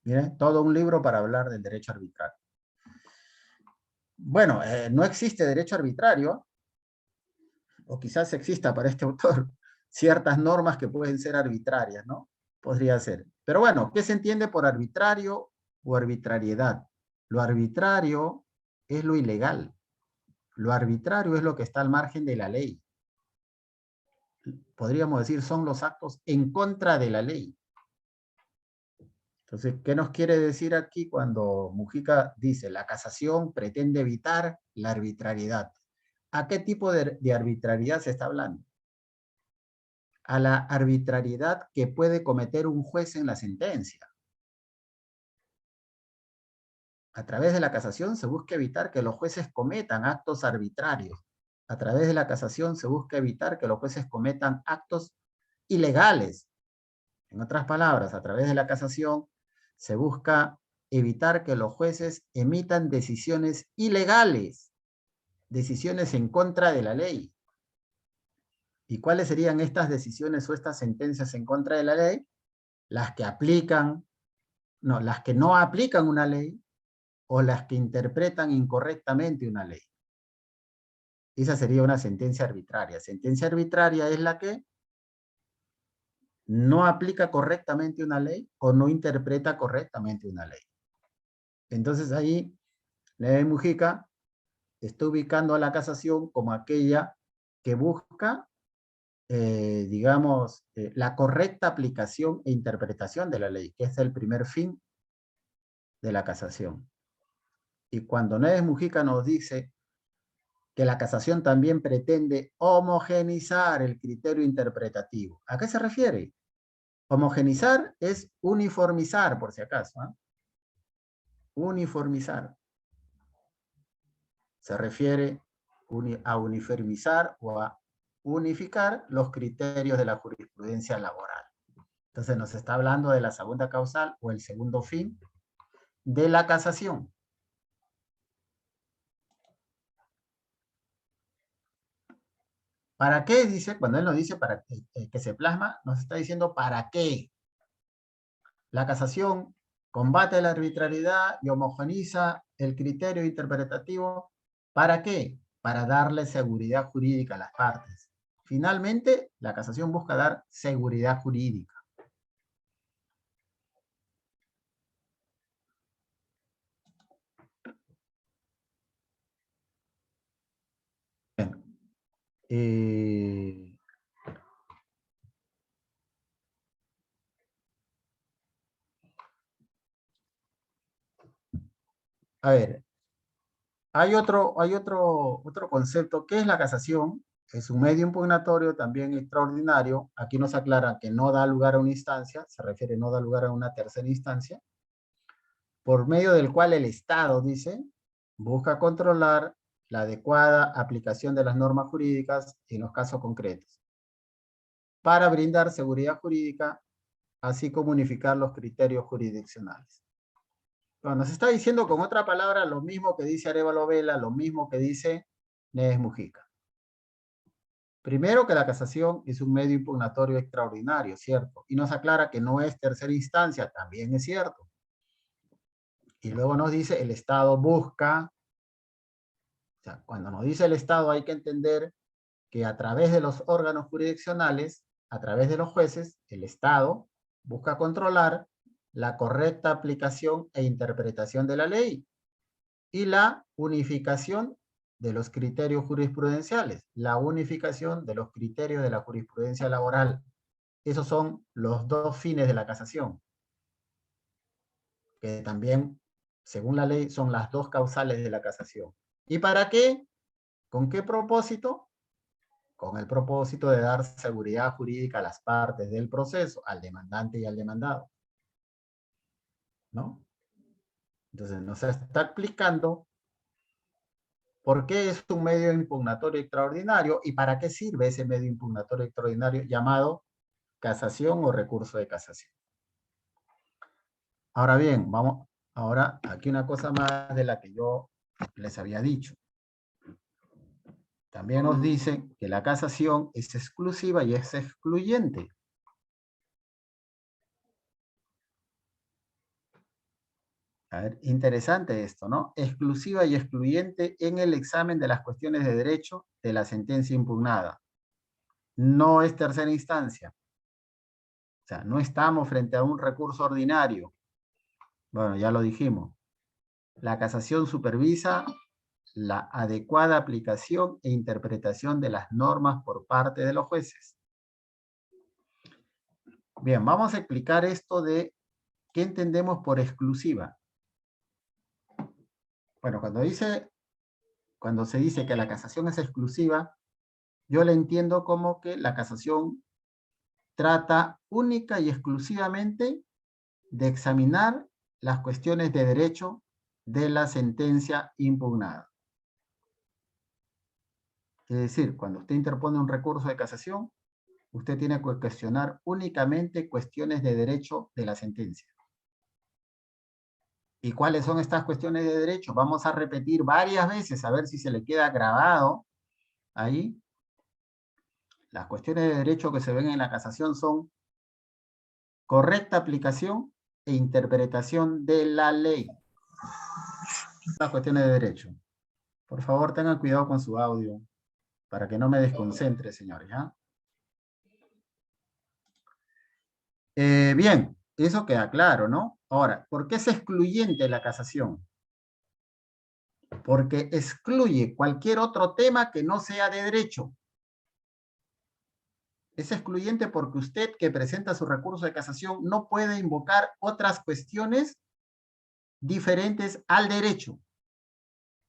Miren, todo un libro para hablar del derecho arbitrario. Bueno, no existe derecho arbitrario, o quizás exista para este autor ciertas normas que pueden ser arbitrarias, ¿no? Podría ser. Pero bueno, ¿qué se entiende por arbitrario o arbitrariedad? Lo arbitrario es lo ilegal. Lo arbitrario es lo que está al margen de la ley. Podríamos decir, son los actos en contra de la ley. Entonces, ¿qué nos quiere decir aquí cuando Mujica dice la casación pretende evitar la arbitrariedad? ¿A qué tipo de arbitrariedad se está hablando? A la arbitrariedad que puede cometer un juez en la sentencia. A través de la casación se busca evitar que los jueces cometan actos arbitrarios. A través de la casación se busca evitar que los jueces cometan actos ilegales. En otras palabras, a través de la casación se busca evitar que los jueces emitan decisiones ilegales, decisiones en contra de la ley. ¿Y cuáles serían estas decisiones o estas sentencias en contra de la ley? Las que aplican, no, las que no aplican una ley o las que interpretan incorrectamente una ley. Esa sería una sentencia arbitraria. Sentencia arbitraria es la que no aplica correctamente una ley o no interpreta correctamente una ley. Entonces ahí, Neves Mujica está ubicando a la casación como aquella que busca, digamos, la correcta aplicación e interpretación de la ley, que es el primer fin de la casación. Y cuando Neves Mujica nos dice que la casación también pretende homogeneizar el criterio interpretativo, ¿a qué se refiere? Homogeneizar es uniformizar, por si acaso, ¿eh? Uniformizar. Se refiere a uniformizar o a unificar los criterios de la jurisprudencia laboral. Entonces nos está hablando de la segunda causal o el segundo fin de la casación. ¿Para qué? Dice, cuando él nos dice para que se plasma, nos está diciendo para qué. La casación combate la arbitrariedad y homogeneiza el criterio interpretativo. ¿Para qué? Para darle seguridad jurídica a las partes. Finalmente, la casación busca dar seguridad jurídica. Bien. A ver, hay otro concepto. ¿Qué es la casación? Es un medio impugnatorio también extraordinario. Aquí nos aclara que no da lugar a una instancia, se refiere no da lugar a una tercera instancia, por medio del cual el Estado, dice, busca controlar la adecuada aplicación de las normas jurídicas en los casos concretos, para brindar seguridad jurídica, así como unificar los criterios jurisdiccionales. Bueno, nos está diciendo con otra palabra lo mismo que dice Arévalo Vela, lo mismo que dice Neves Mujica. Primero, que la casación es un medio impugnatorio extraordinario, ¿cierto? Y nos aclara que no es tercera instancia, también es cierto. Y luego nos dice el Estado busca, o sea, cuando nos dice el Estado hay que entender que a través de los órganos jurisdiccionales, a través de los jueces, el Estado busca controlar la correcta aplicación e interpretación de la ley y la unificación de los criterios jurisprudenciales, la unificación de los criterios de la jurisprudencia laboral. Esos son los dos fines de la casación, que también, según la ley, son las dos causales de la casación. ¿Y para qué? ¿Con qué propósito? Con el propósito de dar seguridad jurídica a las partes del proceso, al demandante y al demandado. ¿No? Entonces nos está explicando por qué es un medio impugnatorio extraordinario y para qué sirve ese medio impugnatorio extraordinario llamado casación o recurso de casación. Ahora bien, vamos, ahora aquí una cosa más de la que yo les había dicho. También nos dice que la casación es exclusiva y es excluyente. A ver, interesante esto, ¿no? Exclusiva y excluyente en el examen de las cuestiones de derecho de la sentencia impugnada. No es tercera instancia. O sea, no estamos frente a un recurso ordinario. Bueno, ya lo dijimos. La casación supervisa la adecuada aplicación e interpretación de las normas por parte de los jueces. Bien, vamos a explicar esto de qué entendemos por exclusiva. Bueno, cuando se dice que la casación es exclusiva, yo la entiendo como que la casación trata única y exclusivamente de examinar las cuestiones de derecho de la sentencia impugnada. Es decir, cuando usted interpone un recurso de casación, usted tiene que cuestionar únicamente cuestiones de derecho de la sentencia. ¿Y cuáles son estas cuestiones de derecho? Vamos a repetir varias veces a ver si se le queda grabado ahí Las cuestiones de derecho que se ven en la casación son correcta aplicación e interpretación de la ley. Las cuestiones de derecho. Por favor, tengan cuidado con su audio para que no me desconcentre, señores. ¿Ya? Bien, eso queda claro, ¿no? Ahora, ¿por qué es excluyente la casación? Porque excluye cualquier otro tema que no sea de derecho. Es excluyente porque usted que presenta su recurso de casación no puede invocar otras cuestiones diferentes al derecho.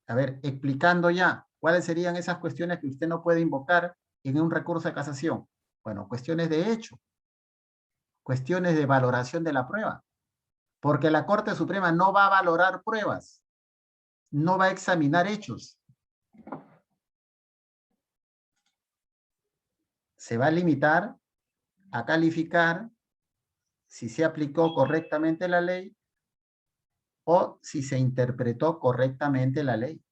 A ver, explicando ya, ¿cuáles serían esas cuestiones que usted no puede invocar en un recurso de casación? Bueno, cuestiones de hecho, cuestiones de valoración de la prueba, porque la Corte Suprema no va a valorar pruebas, no va a examinar hechos. Se va a limitar a calificar si se aplicó correctamente la ley o si se interpretó correctamente la ley.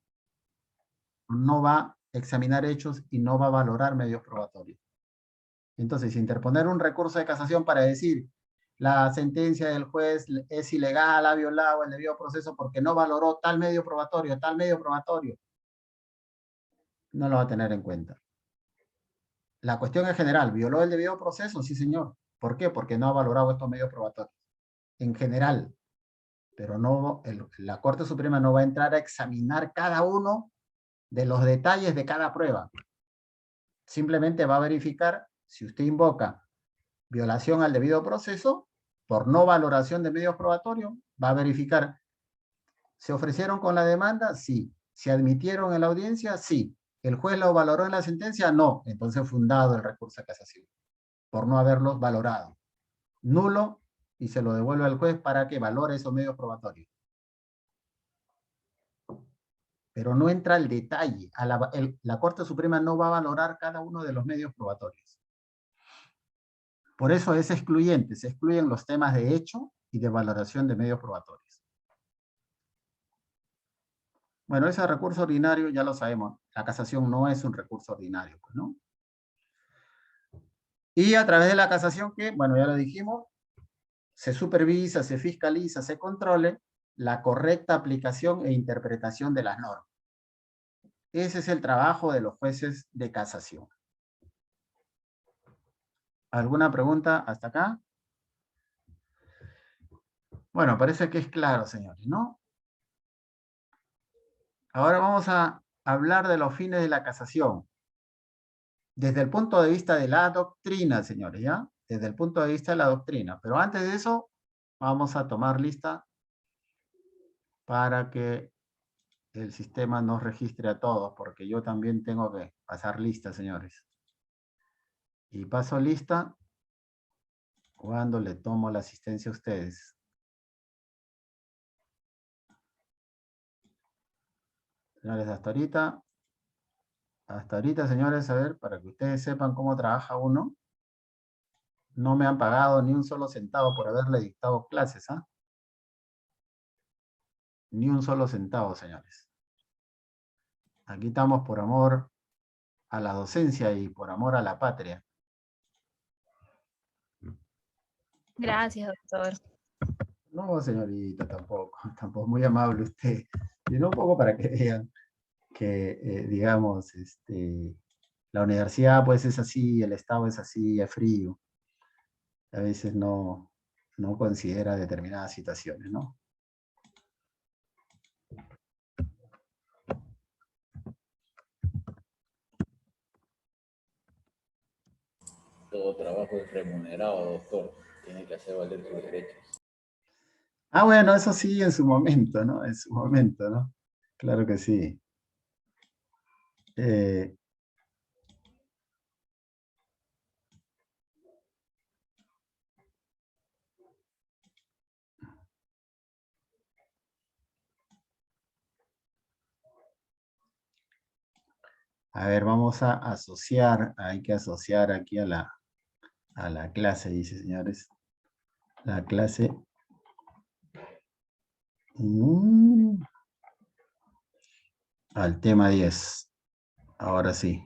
No va a examinar hechos y no va a valorar medios probatorios. Entonces, interponer un recurso de casación para decir la sentencia del juez es ilegal, ha violado el debido proceso porque no valoró tal medio probatorio, no lo va a tener en cuenta. La cuestión en general, ¿violó el debido proceso? Sí, señor. ¿Por qué? Porque no ha valorado estos medios probatorios. En general. Pero no, la Corte Suprema no va a entrar a examinar cada uno de los detalles de cada prueba. Simplemente va a verificar si usted invoca violación al debido proceso por no valoración de medios probatorios, va a verificar, ¿se ofrecieron con la demanda? Sí. ¿Se admitieron en la audiencia? Sí. ¿El juez lo valoró en la sentencia? No. Entonces fundado el recurso de casación, por no haberlos valorado. Nulo, y se lo devuelve al juez para que valore esos medios probatorios. Pero no entra al detalle. La Corte Suprema no va a valorar cada uno de los medios probatorios. Por eso es excluyente. Se excluyen los temas de hecho y de valoración de medios probatorios. Bueno, ese recurso ordinario ya lo sabemos. La casación no es un recurso ordinario, pues, ¿no? Y a través de la casación que, bueno, ya lo dijimos, se supervisa, se fiscaliza, se controle la correcta aplicación e interpretación de las normas. Ese es el trabajo de los jueces de casación. ¿Alguna pregunta hasta acá? Bueno, parece que es claro, señores, ¿no? Ahora vamos a hablar de los fines de la casación. Desde el punto de vista de la doctrina, señores, ¿ya? Desde el punto de vista de la doctrina. Pero antes de eso, vamos a tomar lista para que el sistema nos registre a todos, porque yo también tengo que pasar lista, señores. Y paso lista cuando le tomo la asistencia a ustedes. Señores, hasta ahorita, señores, a ver, para que ustedes sepan cómo trabaja uno. No me han pagado ni un solo centavo por haberle dictado clases, ¿ah? Ni un solo centavo, señores. Aquí estamos por amor a la docencia y por amor a la patria. Gracias, doctor. No, señorita, tampoco. Tampoco muy amable usted. Sino un poco para que vean que, digamos, la universidad pues es así, el Estado es así, es frío. A veces no considera determinadas situaciones, ¿no? Todo trabajo es remunerado, doctor. Tiene que hacer valer sus derechos. Ah, bueno, eso sí, en su momento, ¿no? En su momento, ¿no? Claro que sí. A ver, vamos a asociar, hay que asociar aquí a la clase, dice, señores. La clase. Al tema 10. Ahora sí.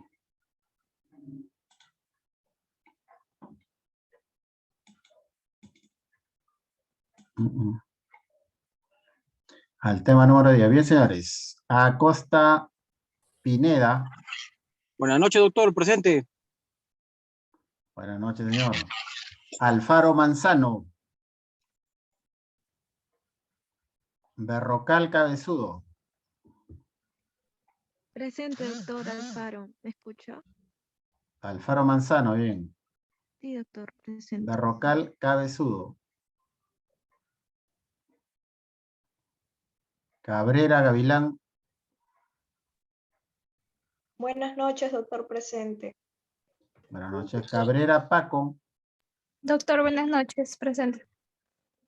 Al tema número 10. Bien, señores. Acosta Pineda. Buenas noches, doctor, presente. Buenas noches, señor. Alfaro Manzano. Berrocal Cabezudo. Presente, doctor Alfaro. ¿Me escucha? Alfaro Manzano, bien. Sí, doctor, presente. Berrocal Cabezudo. Cabrera Gavilán. Buenas noches, doctor presente. Buenas noches. Cabrera Paco. Doctor, buenas noches. Presente.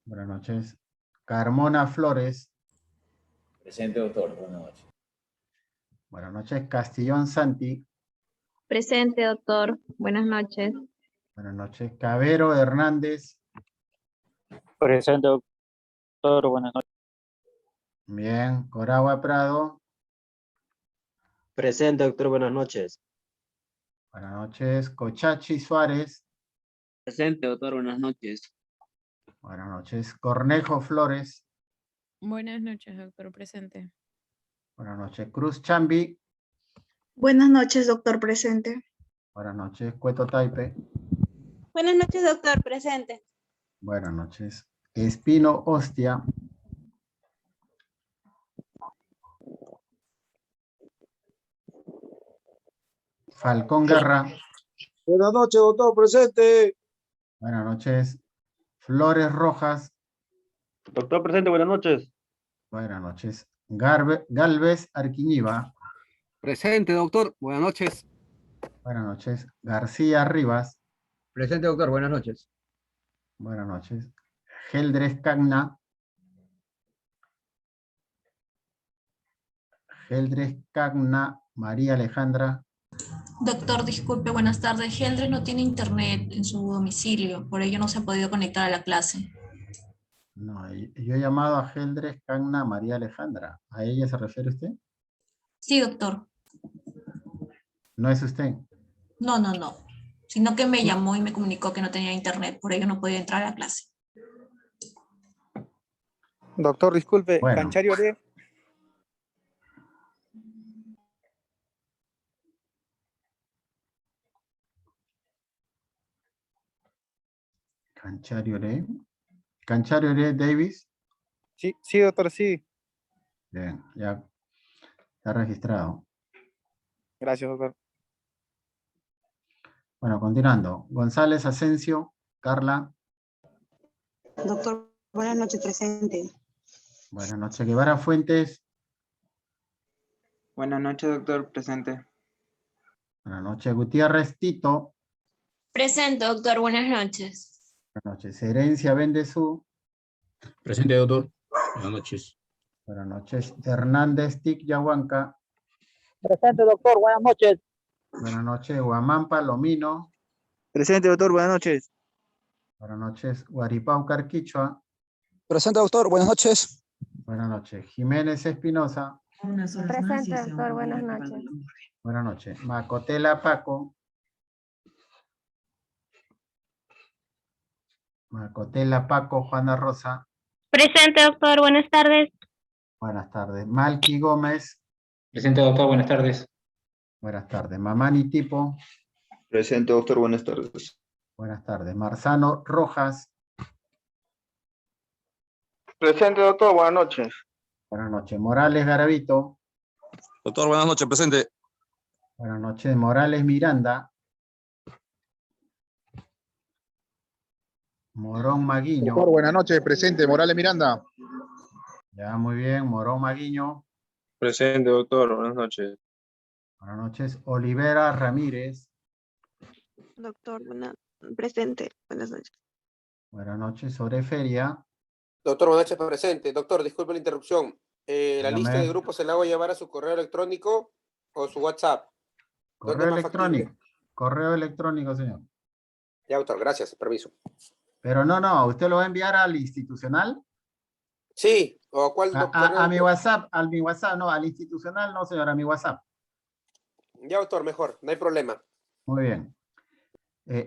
Buenas noches. Carmona Flores. Presente, doctor. Buenas noches. Buenas noches. Castillón Santi. Presente, doctor. Buenas noches. Buenas noches. Cabero Hernández. Presente, doctor, buenas noches. Bien. Coragua Prado. Presente, doctor, buenas noches. Buenas noches. Cochachi Suárez. Presente, doctor, buenas noches. Buenas noches. Cornejo Flores. Buenas noches, doctor, presente. Buenas noches. Cruz Chambi. Buenas noches, doctor presente. Buenas noches. Cueto Taipe. Buenas noches, doctor presente. Buenas noches. Espino Hostia. Falcón Guerra. Buenas noches, doctor, presente. Buenas noches. Flores Rojas. Doctor, presente, buenas noches. Buenas noches. Galvez Arquiñiva. Presente, doctor, buenas noches. Buenas noches. García Rivas. Presente, doctor, buenas noches. Buenas noches. Geldres Cagna. Geldres Cagna María Alejandra. Doctor, disculpe, buenas tardes. Geldres no tiene internet en su domicilio, por ello no se ha podido conectar a la clase. No, yo he llamado a Geldres Cagna María Alejandra. ¿A ella se refiere usted? Sí, doctor. ¿No es usted? No. Sino que me llamó y me comunicó que no tenía internet, por ello no podía entrar a la clase. Doctor, disculpe, Bueno. Canchario D. Canchario D. Davis. Sí, doctor, sí. Bien, ya está registrado. Gracias, doctor. Bueno, continuando. González Asensio, Carla. Doctor, buenas noches, presente. Buenas noches. Guevara Fuentes. Buenas noches, doctor, presente. Buenas noches. Gutiérrez Tito. Presente, doctor, buenas noches. Buenas noches. Herencia Bendezú. Presente, doctor, buenas noches. Buenas noches. Hernández Tic Yahuanca. Presente, doctor, buenas noches. Buenas noches. Guamán Palomino. Presente, doctor, buenas noches. Buenas noches. Guaripau Carquichua. Presente, doctor, buenas noches. Buenas noches. Jiménez Espinosa. Presente, doctor, buenas noches. Buenas noches. Macotela Paco. Macotela Paco Juana Rosa. Presente, doctor, buenas tardes. Buenas tardes. Malqui Gómez. Presente, doctor, buenas tardes. Buenas tardes. Mamani Tipo. Presente, doctor, buenas tardes. Buenas tardes. Marzano Rojas. Presente, doctor, buenas noches. Buenas noches. Morales Garavito. Doctor, buenas noches, presente. Buenas noches. Morales Miranda. Morón Maguiño. Doctor, buenas noches, presente. Morales Miranda. Ya, muy bien. Morón Maguiño. Presente, doctor, buenas noches. Buenas noches. Olivera Ramírez. Doctor, presente, buenas noches. Buenas noches. Oreferia. Doctor, buenas noches, presente. Doctor, disculpe la interrupción. La Dígame. lista de grupos se la hago llevar a su correo electrónico o su WhatsApp. ¿Dónde Correo es más factible? electrónico. Correo electrónico, señor. Ya, doctor, gracias, permiso. Pero no, ¿usted lo va a enviar al institucional? Sí, ¿o a cuál doctor? A mi WhatsApp, no, al institucional no, señor, a mi WhatsApp. Ya, doctor, mejor, no hay problema. Muy bien.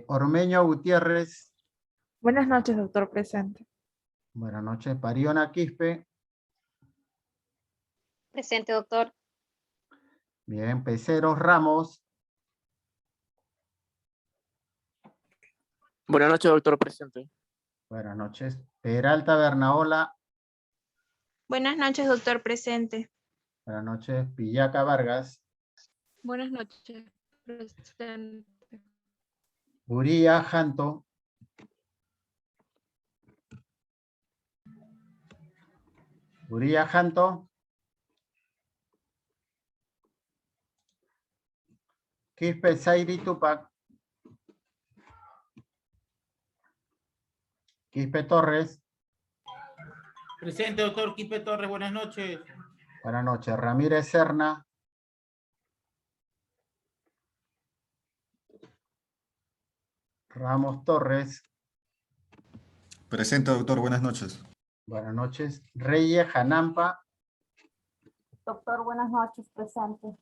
Ormeño Gutiérrez. Buenas noches, doctor presente. Buenas noches. Pariona Quispe. Presente, doctor. Bien. Peceros Ramos. Buenas noches, doctor. Presente. Buenas noches. Peralta Bernaola. Buenas noches, doctor. Presente. Buenas noches. Pillaca Vargas. Buenas noches, presente. Uría Janto. Uría Janto. Quispe Zairi Tupac. Quispe Torres. Presente, doctor Quispe Torres, buenas noches. Buenas noches. Ramírez Serna. Ramos Torres. Presente, doctor, buenas noches. Buenas noches. Reyes Janampa. Doctor, buenas noches. Presente.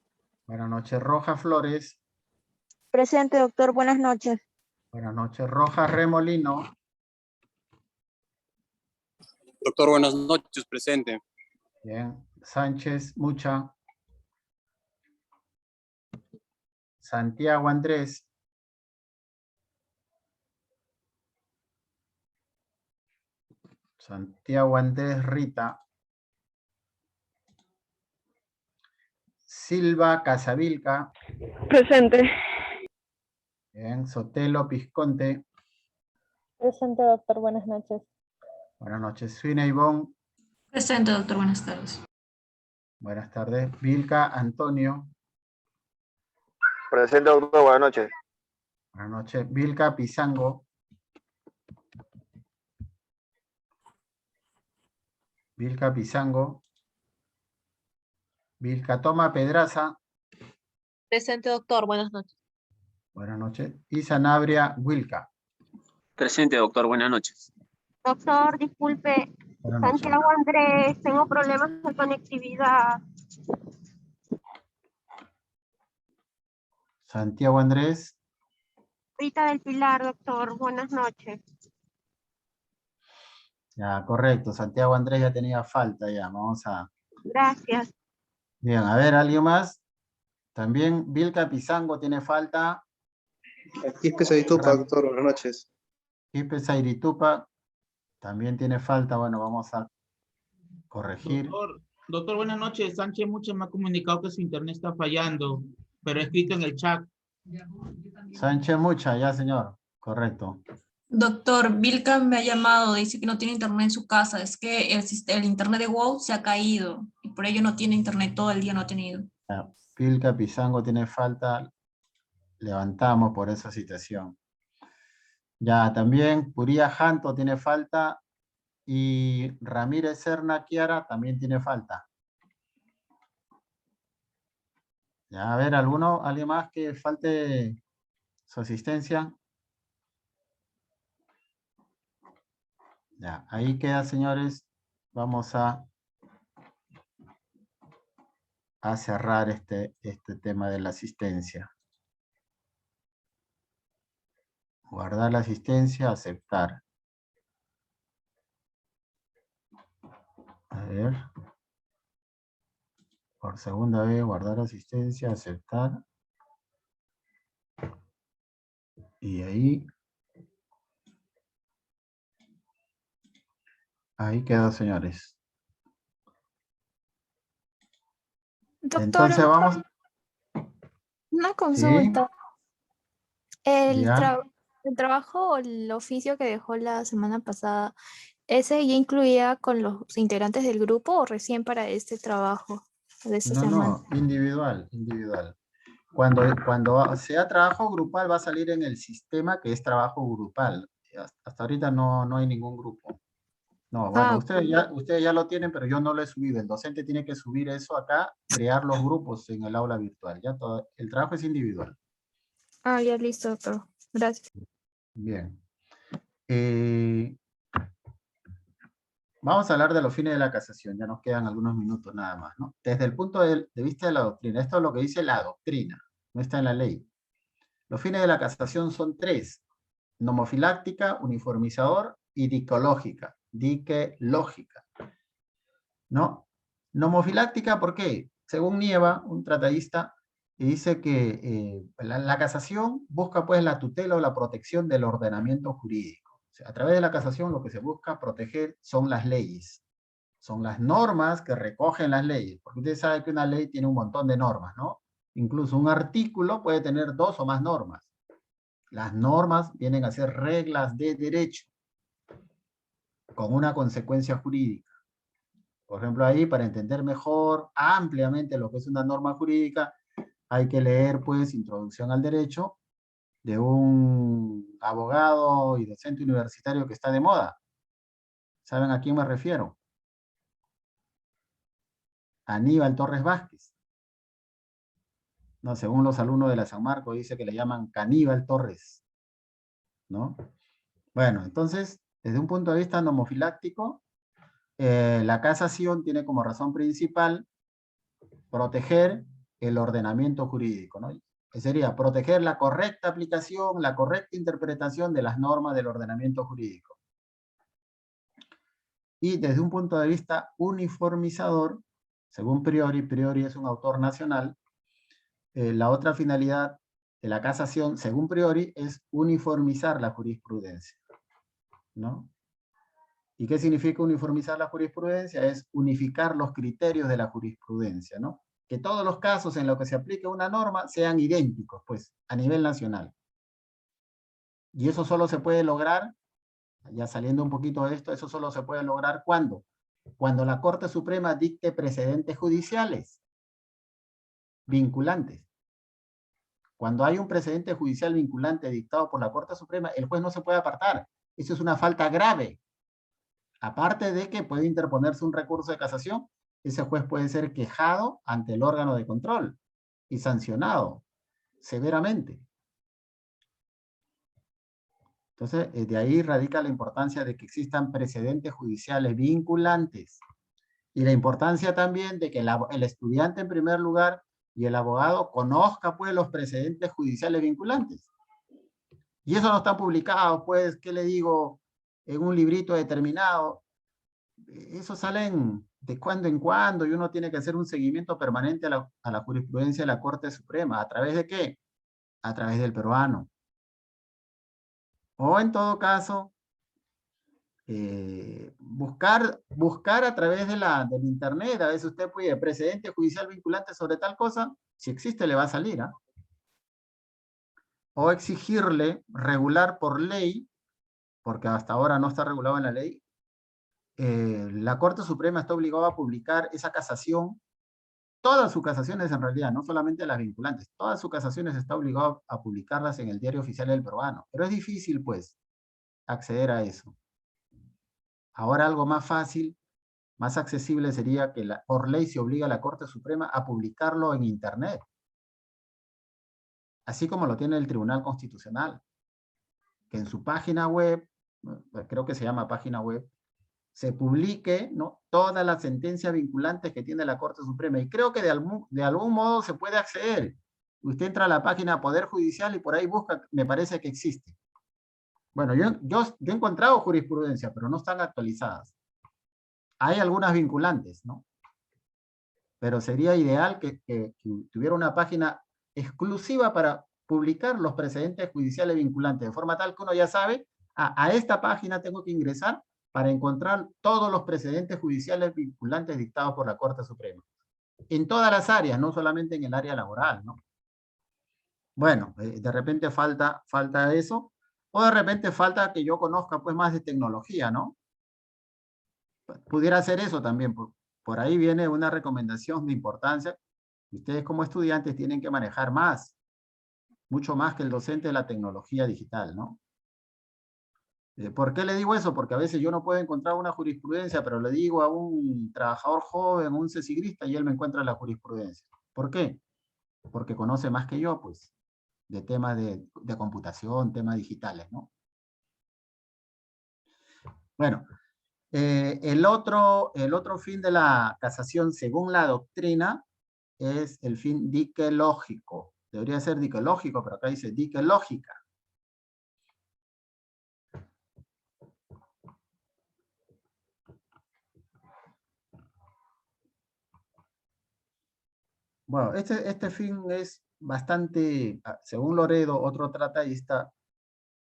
Buenas noches. Roja Flores. Presente, doctor. Buenas noches. Buenas noches. Roja Remolino. Doctor, buenas noches. Presente. Bien. Sánchez Mucha. Santiago Andrés. Santiago Andrés Rita. Silva Casavilca. Presente. Bien. Sotelo Pisconte. Presente, doctor. Buenas noches. Buenas noches. Suina Ivonne. Presente, doctor. Buenas tardes. Buenas tardes. Vilca Antonio. Presente, doctor. Buenas noches. Buenas noches. Vilca Pizango. Vilca Pizango. Vilca Toma Pedraza. Presente, doctor. Buenas noches. Buenas noches. Y Sanabria Wilca. Presente, doctor. Buenas noches. Doctor, disculpe. Buenas noches. Santiago Andrés, tengo problemas de conectividad. Santiago Andrés. Rita del Pilar, doctor. Buenas noches. Ya, correcto. Santiago Andrés ya tenía falta ya. Vamos a... Gracias. Bien, a ver, ¿alguien más? También Vilca Pizango tiene falta. Quispe Zaitupa, doctor. Buenas noches. Quispe Zairitupa también tiene falta. Bueno, vamos a corregir. Doctor, buenas noches. Sánchez Mucha me ha comunicado que su internet está fallando, pero he escrito en el chat. Sánchez Mucha, ya señor. Correcto. Doctor, Vilca me ha llamado, dice que no tiene internet en su casa. Es que el internet de WOW se ha caído y por ello no tiene internet, todo el día no ha tenido. Ya, Vilca Pizango tiene falta. Levantamos por esa situación. Ya, también Puría Janto tiene falta. Y Ramírez Serna Kiara también tiene falta. Ya, a ver, ¿alguien más que falte su asistencia? Ya, ahí queda, señores. Vamos a cerrar este tema de la asistencia. Guardar la asistencia, aceptar. A ver. Por segunda vez, guardar asistencia, aceptar. Y ahí. Ahí quedó, señores. Doctor, Entonces vamos. una consulta. El, Ya. el trabajo o el oficio que dejó la semana pasada, ¿ese ya incluía con los integrantes del grupo o recién para este trabajo de esta semana? No, individual. Cuando sea trabajo grupal va a salir en el sistema que es trabajo grupal. Hasta ahorita no hay ningún grupo. No, bueno, ustedes ya lo tienen, pero yo no lo he subido. El docente tiene que subir eso acá, crear los grupos en el aula virtual. Ya todo, el trabajo es individual. Ah, ya listo, doctor. Gracias. Bien. Vamos a hablar de los fines de la casación. Ya nos quedan algunos minutos nada más, ¿no? Desde el punto de vista de la doctrina. Esto es lo que dice la doctrina. No está en la ley. Los fines de la casación son 3. Nomofiláctica, uniformizador y dicológica. dique lógica, ¿no? Nomofiláctica, ¿por qué? Según Nieva, un tratadista, dice que la casación busca pues la tutela o la protección del ordenamiento jurídico. O sea, a través de la casación lo que se busca proteger son las leyes, son las normas que recogen las leyes, porque usted sabe que una ley tiene un montón de normas, ¿no? Incluso un artículo puede tener 2 o más normas. Las normas vienen a ser reglas de derecho, con una consecuencia jurídica. Por ejemplo, ahí, para entender mejor, ampliamente lo que es una norma jurídica, hay que leer, pues, Introducción al Derecho, de un abogado y docente universitario que está de moda. ¿Saben a quién me refiero? Aníbal Torres Vázquez. No, según los alumnos de la San Marcos, dice que le llaman Caníbal Torres, ¿no? Bueno, entonces, desde un punto de vista nomofiláctico, la casación tiene como razón principal proteger el ordenamiento jurídico, ¿no? Sería proteger la correcta aplicación, la correcta interpretación de las normas del ordenamiento jurídico. Y desde un punto de vista uniformizador, según Priori, Priori es un autor nacional, la otra finalidad de la casación, según Priori, es uniformizar la jurisprudencia, ¿no? ¿Y qué significa uniformizar la jurisprudencia? Es unificar los criterios de la jurisprudencia, ¿no? Que todos los casos en los que se aplique una norma sean idénticos, pues, a nivel nacional. Y eso solo se puede lograr, ya saliendo un poquito de esto, eso solo se puede lograr ¿cuándo? Cuando la Corte Suprema dicte precedentes judiciales vinculantes. Cuando hay un precedente judicial vinculante dictado por la Corte Suprema, el juez no se puede apartar. Eso es una falta grave. Aparte de que puede interponerse un recurso de casación, ese juez puede ser quejado ante el órgano de control y sancionado severamente. Entonces, de ahí radica la importancia de que existan precedentes judiciales vinculantes. Y la importancia también de que el estudiante en primer lugar y el abogado conozca pues los precedentes judiciales vinculantes. Y eso no está publicado, pues, ¿qué le digo? En un librito determinado. Eso salen de cuando en cuando y uno tiene que hacer un seguimiento permanente a la jurisprudencia de la Corte Suprema. ¿A través de qué? A través del peruano. O en todo caso, buscar a través del internet. A veces usted puede, precedente judicial vinculante sobre tal cosa, si existe le va a salir, ¿ah? O exigirle regular por ley, porque hasta ahora no está regulado en la ley, la Corte Suprema está obligada a publicar esa casación, todas sus casaciones en realidad, no solamente las vinculantes, todas sus casaciones está obligado a publicarlas en el Diario Oficial del Peruano. Pero es difícil, pues, acceder a eso. Ahora algo más fácil, más accesible sería que por ley se obliga a la Corte Suprema a publicarlo en Internet. Así como lo tiene el Tribunal Constitucional. Que en su página web, creo que se llama página web, se publique, ¿no?, todas las sentencias vinculantes que tiene la Corte Suprema. Y creo que de algún modo se puede acceder. Usted entra a la página Poder Judicial y por ahí busca, me parece que existe. Bueno, yo he encontrado jurisprudencia, pero no están actualizadas. Hay algunas vinculantes, ¿no? Pero sería ideal que tuviera una página exclusiva para publicar los precedentes judiciales vinculantes, de forma tal que uno ya sabe, a esta página tengo que ingresar para encontrar todos los precedentes judiciales vinculantes dictados por la Corte Suprema. En todas las áreas, no solamente en el área laboral, ¿no? Bueno, de repente falta eso, o de repente falta que yo conozca pues más de tecnología, ¿no? Pudiera ser eso también, por ahí viene una recomendación de importancia. Ustedes como estudiantes tienen que manejar más, mucho más que el docente de la tecnología digital, ¿no? ¿Por qué le digo eso? Porque a veces yo no puedo encontrar una jurisprudencia, pero le digo a un trabajador joven, un cesigrista, y él me encuentra la jurisprudencia. ¿Por qué? Porque conoce más que yo, pues, de temas de computación, temas digitales, ¿no? Bueno, el otro fin de la casación, según la doctrina, es el fin diquelógico. Debería ser diquelógico, pero acá dice diquelógica. Bueno, este fin es bastante, según Loredo, otro tratadista,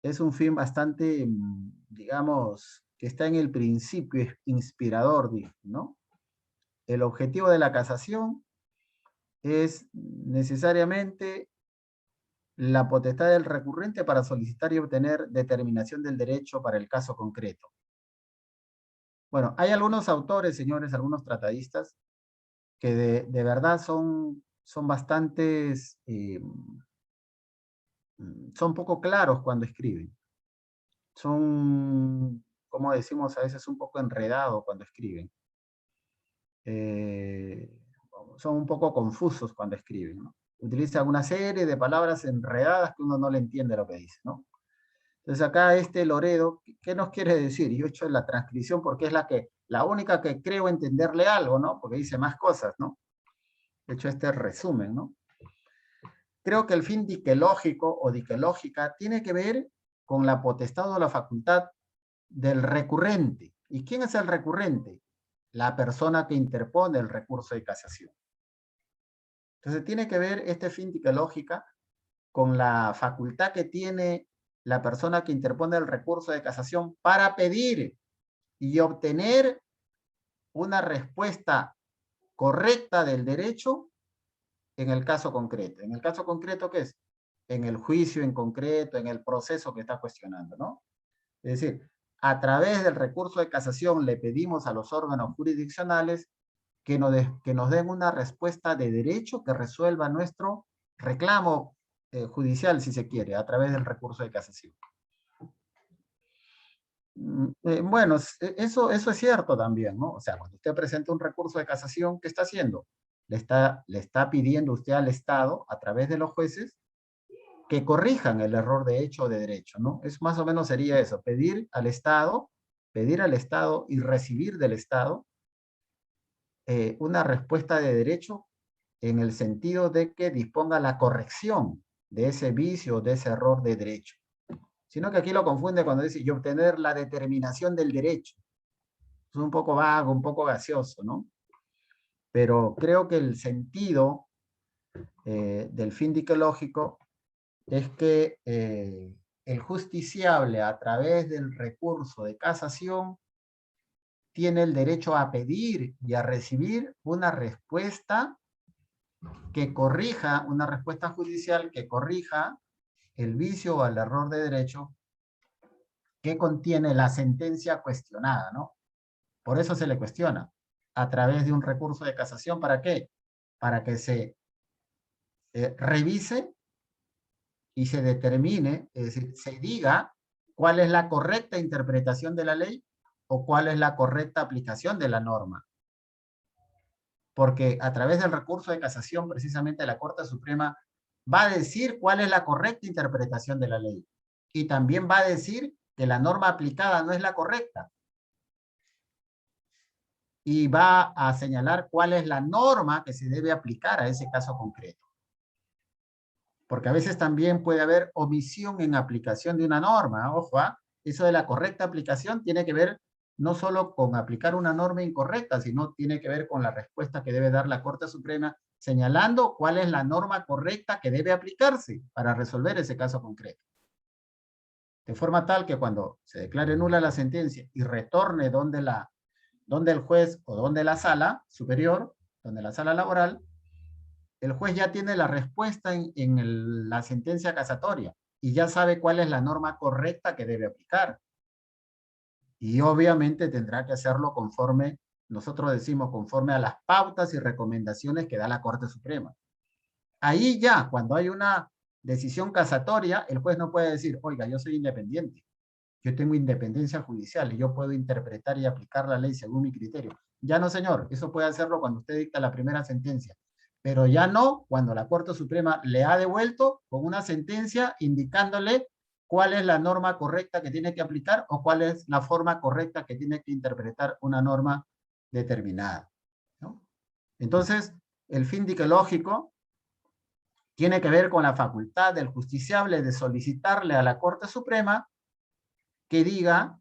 es un fin bastante, digamos, que está en el principio inspirador, ¿no? El objetivo de la casación es necesariamente la potestad del recurrente para solicitar y obtener determinación del derecho para el caso concreto. Bueno, hay algunos autores, señores, algunos tratadistas, que de verdad son bastantes, son poco claros cuando escriben. Son, como decimos a veces, un poco enredados cuando escriben. Son un poco confusos cuando escriben, ¿no? Utilizan una serie de palabras enredadas que uno no le entiende lo que dice, ¿no? Entonces acá Loredo, ¿qué nos quiere decir? Yo he hecho la transcripción porque es la única que creo entenderle algo, ¿no? Porque dice más cosas, ¿no? He hecho este resumen, ¿no? Creo que el fin diquelógico o diquelógica tiene que ver con la potestad o la facultad del recurrente. ¿Y quién es el recurrente? La persona que interpone el recurso de casación. Entonces tiene que ver este fin diquelógica con la facultad que tiene la persona que interpone el recurso de casación para pedir y obtener una respuesta correcta del derecho en el caso concreto. ¿En el caso concreto qué es? En el juicio en concreto, en el proceso que está cuestionando, ¿no? Es decir, a través del recurso de casación le pedimos a los órganos jurisdiccionales que nos den una respuesta de derecho que resuelva nuestro reclamo judicial, si se quiere, a través del recurso de casación. Bueno, eso es cierto también, ¿no? O sea, cuando usted presenta un recurso de casación, ¿qué está haciendo? Le está pidiendo usted al Estado, a través de los jueces, que corrijan el error de hecho o de derecho, ¿no? Es más o menos sería eso, pedir al Estado y recibir del Estado una respuesta de derecho en el sentido de que disponga la corrección de ese vicio, de ese error de derecho. Sino que aquí lo confunde cuando dice, y obtener la determinación del derecho. Es un poco vago, un poco gaseoso, ¿no? Pero creo que el sentido del fin diquelógico es que el justiciable, a través del recurso de casación, tiene el derecho a pedir y a recibir una respuesta que corrija, una respuesta judicial que corrija el vicio o el error de derecho que contiene la sentencia cuestionada, ¿no? Por eso se le cuestiona, a través de un recurso de casación, ¿para qué? Para que se revise y se determine, es decir, se diga cuál es la correcta interpretación de la ley o cuál es la correcta aplicación de la norma. Porque a través del recurso de casación, precisamente la Corte Suprema va a decir cuál es la correcta interpretación de la ley. Y también va a decir que la norma aplicada no es la correcta. Y va a señalar cuál es la norma que se debe aplicar a ese caso concreto. Porque a veces también puede haber omisión en aplicación de una norma. Ojo, eso de la correcta aplicación tiene que ver no solo con aplicar una norma incorrecta, sino tiene que ver con la respuesta que debe dar la Corte Suprema, señalando cuál es la norma correcta que debe aplicarse para resolver ese caso concreto. De forma tal que cuando se declare nula la sentencia y retorne donde el juez o donde la sala superior, donde la sala laboral, el juez ya tiene la respuesta en la sentencia casatoria y ya sabe cuál es la norma correcta que debe aplicar. Y obviamente tendrá que hacerlo conforme, nosotros decimos, conforme a las pautas y recomendaciones que da la Corte Suprema. Ahí ya, cuando hay una decisión casatoria, el juez no puede decir, oiga, yo soy independiente, yo tengo independencia judicial y yo puedo interpretar y aplicar la ley según mi criterio. Ya no, señor, eso puede hacerlo cuando usted dicta la primera sentencia, pero ya no cuando la Corte Suprema le ha devuelto con una sentencia indicándole cuál es la norma correcta que tiene que aplicar o cuál es la forma correcta que tiene que interpretar una norma determinada, ¿no? Entonces, el fin diquelógico tiene que ver con la facultad del justiciable de solicitarle a la Corte Suprema que diga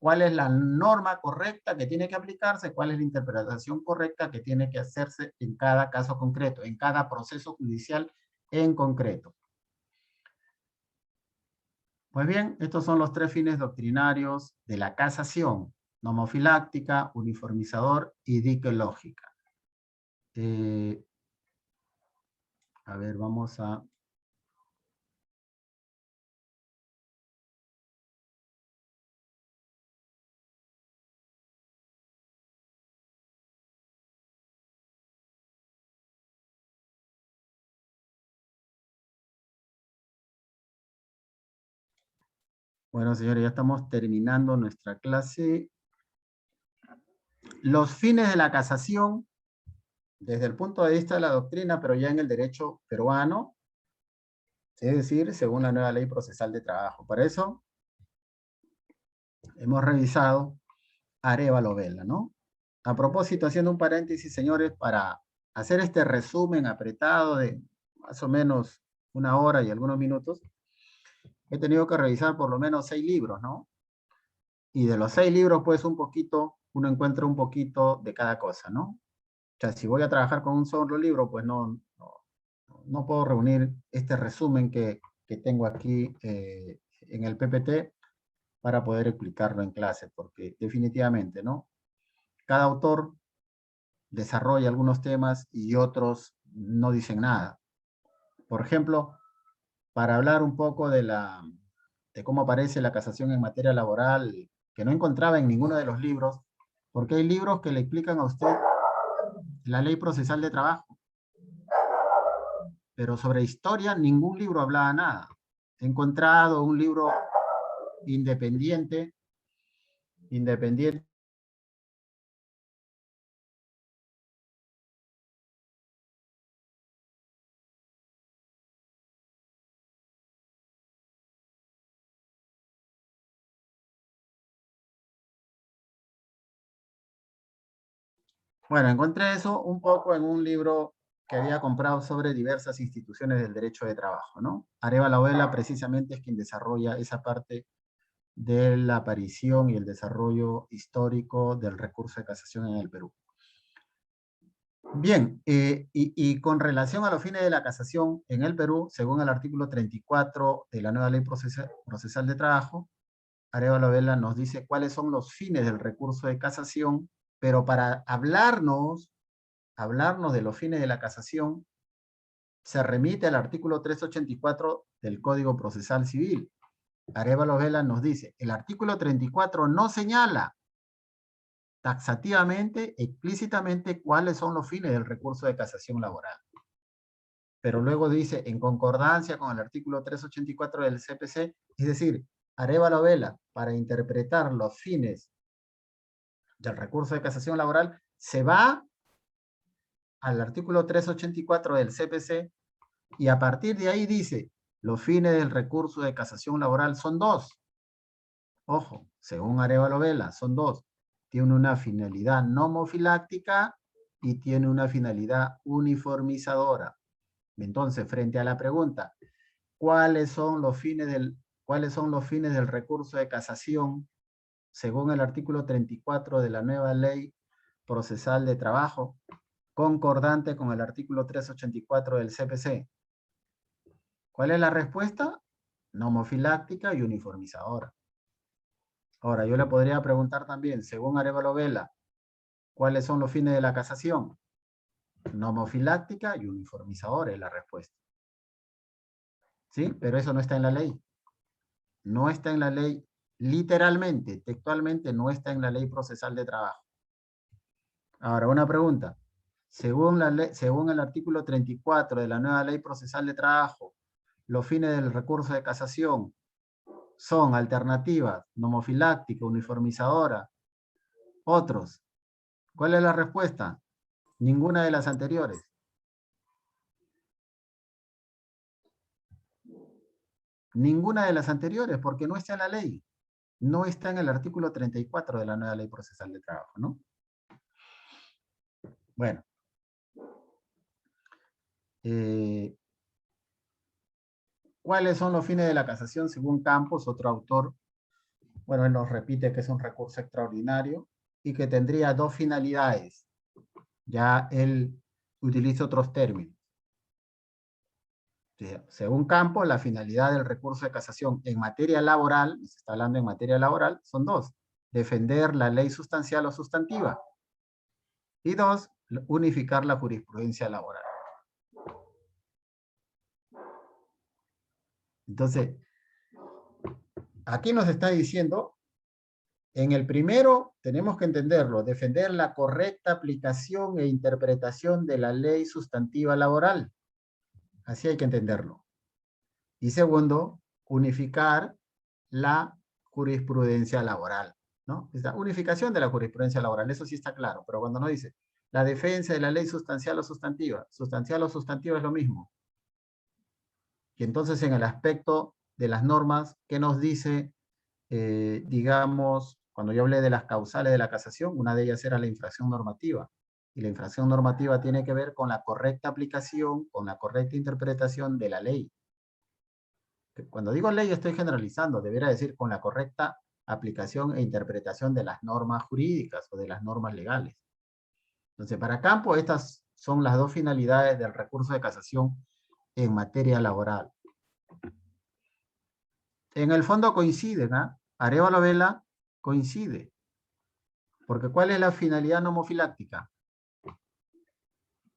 cuál es la norma correcta que tiene que aplicarse, cuál es la interpretación correcta que tiene que hacerse en cada caso concreto, en cada proceso judicial en concreto. Pues bien, estos son los 3 fines doctrinarios de la casación: nomofiláctica, uniformizador y diquelógica. A ver, vamos a... Bueno, señores, ya estamos terminando nuestra clase. Los fines de la casación, desde el punto de vista de la doctrina, pero ya en el derecho peruano, es decir, según la nueva ley procesal de trabajo. Por eso, hemos revisado Arévalo Vela, ¿no? A propósito, haciendo un paréntesis, señores, para hacer este resumen apretado de más o menos 1 hora y algunos minutos, he tenido que revisar por lo menos 6 libros, ¿no? Y de los 6 libros, pues uno encuentra un poquito de cada cosa, ¿no? O sea, si voy a trabajar con un solo libro, pues no puedo reunir este resumen que tengo aquí en el PPT para poder explicarlo en clase, porque definitivamente, ¿no? Cada autor desarrolla algunos temas y otros no dicen nada. Por ejemplo, para hablar un poco de cómo aparece la casación en materia laboral, que no encontraba en ninguno de los libros, porque hay libros que le explican a usted la ley procesal de trabajo. Pero sobre historia, ningún libro hablaba nada. He encontrado un libro independiente. Bueno, encontré eso un poco en un libro que había comprado sobre diversas instituciones del derecho de trabajo, ¿no? Arévalo Vela precisamente es quien desarrolla esa parte de la aparición y el desarrollo histórico del recurso de casación en el Perú. Bien, y con relación a los fines de la casación en el Perú, según el artículo 34 de la nueva ley procesal de trabajo, Arévalo Vela nos dice cuáles son los fines del recurso de casación, pero para hablarnos de los fines de la casación, se remite al artículo 384 del Código Procesal Civil. Arévalo Vela nos dice, el artículo 34 no señala taxativamente, explícitamente, cuáles son los fines del recurso de casación laboral. Pero luego dice, en concordancia con el artículo 384 del CPC, es decir, Arévalo Vela, para interpretar los fines del recurso de casación laboral, se va al artículo 384 del CPC y a partir de ahí dice, los fines del recurso de casación laboral son 2. Ojo, según Arévalo Vela, son 2. Tiene una finalidad nomofiláctica y tiene una finalidad uniformizadora. Entonces, frente a la pregunta, ¿cuáles son los fines del recurso de casación según el artículo 34 de la nueva ley procesal de trabajo, concordante con el artículo 384 del CPC? ¿Cuál es la respuesta? Nomofiláctica y uniformizadora. Ahora, yo le podría preguntar también, según Arévalo Vela, ¿cuáles son los fines de la casación? Nomofiláctica y uniformizadora es la respuesta. ¿Sí? Pero eso no está en la ley. No está en la ley, literalmente, textualmente, no está en la ley procesal de trabajo. Ahora, una pregunta. Según el artículo 34 de la nueva ley procesal de trabajo, los fines del recurso de casación son alternativas, nomofiláctica, uniformizadora, otros. ¿Cuál es la respuesta? Ninguna de las anteriores. Ninguna de las anteriores, porque no está en la ley. No está en el artículo 34 de la nueva ley procesal de trabajo, ¿no? Bueno. ¿Cuáles son los fines de la casación según Campos, otro autor Bueno, él nos repite que es un recurso extraordinario y que tendría dos finalidades. Ya él utiliza otros términos. Según Campos, la finalidad del recurso de casación en materia laboral, se está hablando en materia laboral, son dos. Defender la ley sustancial o sustantiva. Y dos, unificar la jurisprudencia laboral. Entonces, aquí nos está diciendo, en el primero tenemos que entenderlo, defender la correcta aplicación e interpretación de la ley sustantiva laboral. Así hay que entenderlo. Y segundo, unificar la jurisprudencia laboral, ¿no? Esta unificación de la jurisprudencia laboral, eso sí está claro, pero cuando nos dice la defensa de la ley sustancial o sustantiva es lo mismo. Y entonces en el aspecto de las normas, ¿qué nos dice, digamos, cuando yo hablé de las causales de la casación? Una de ellas era la infracción normativa. Y la infracción normativa tiene que ver con la correcta aplicación, con la correcta interpretación de la ley. Cuando digo ley estoy generalizando, debería decir con la correcta aplicación e interpretación de las normas jurídicas o de las normas legales. Entonces, para Campos, estas son las dos finalidades del recurso de casación en materia laboral. En el fondo coinciden, ¿ah? Arévalo Vela coincide. Porque ¿cuál es la finalidad nomofiláctica?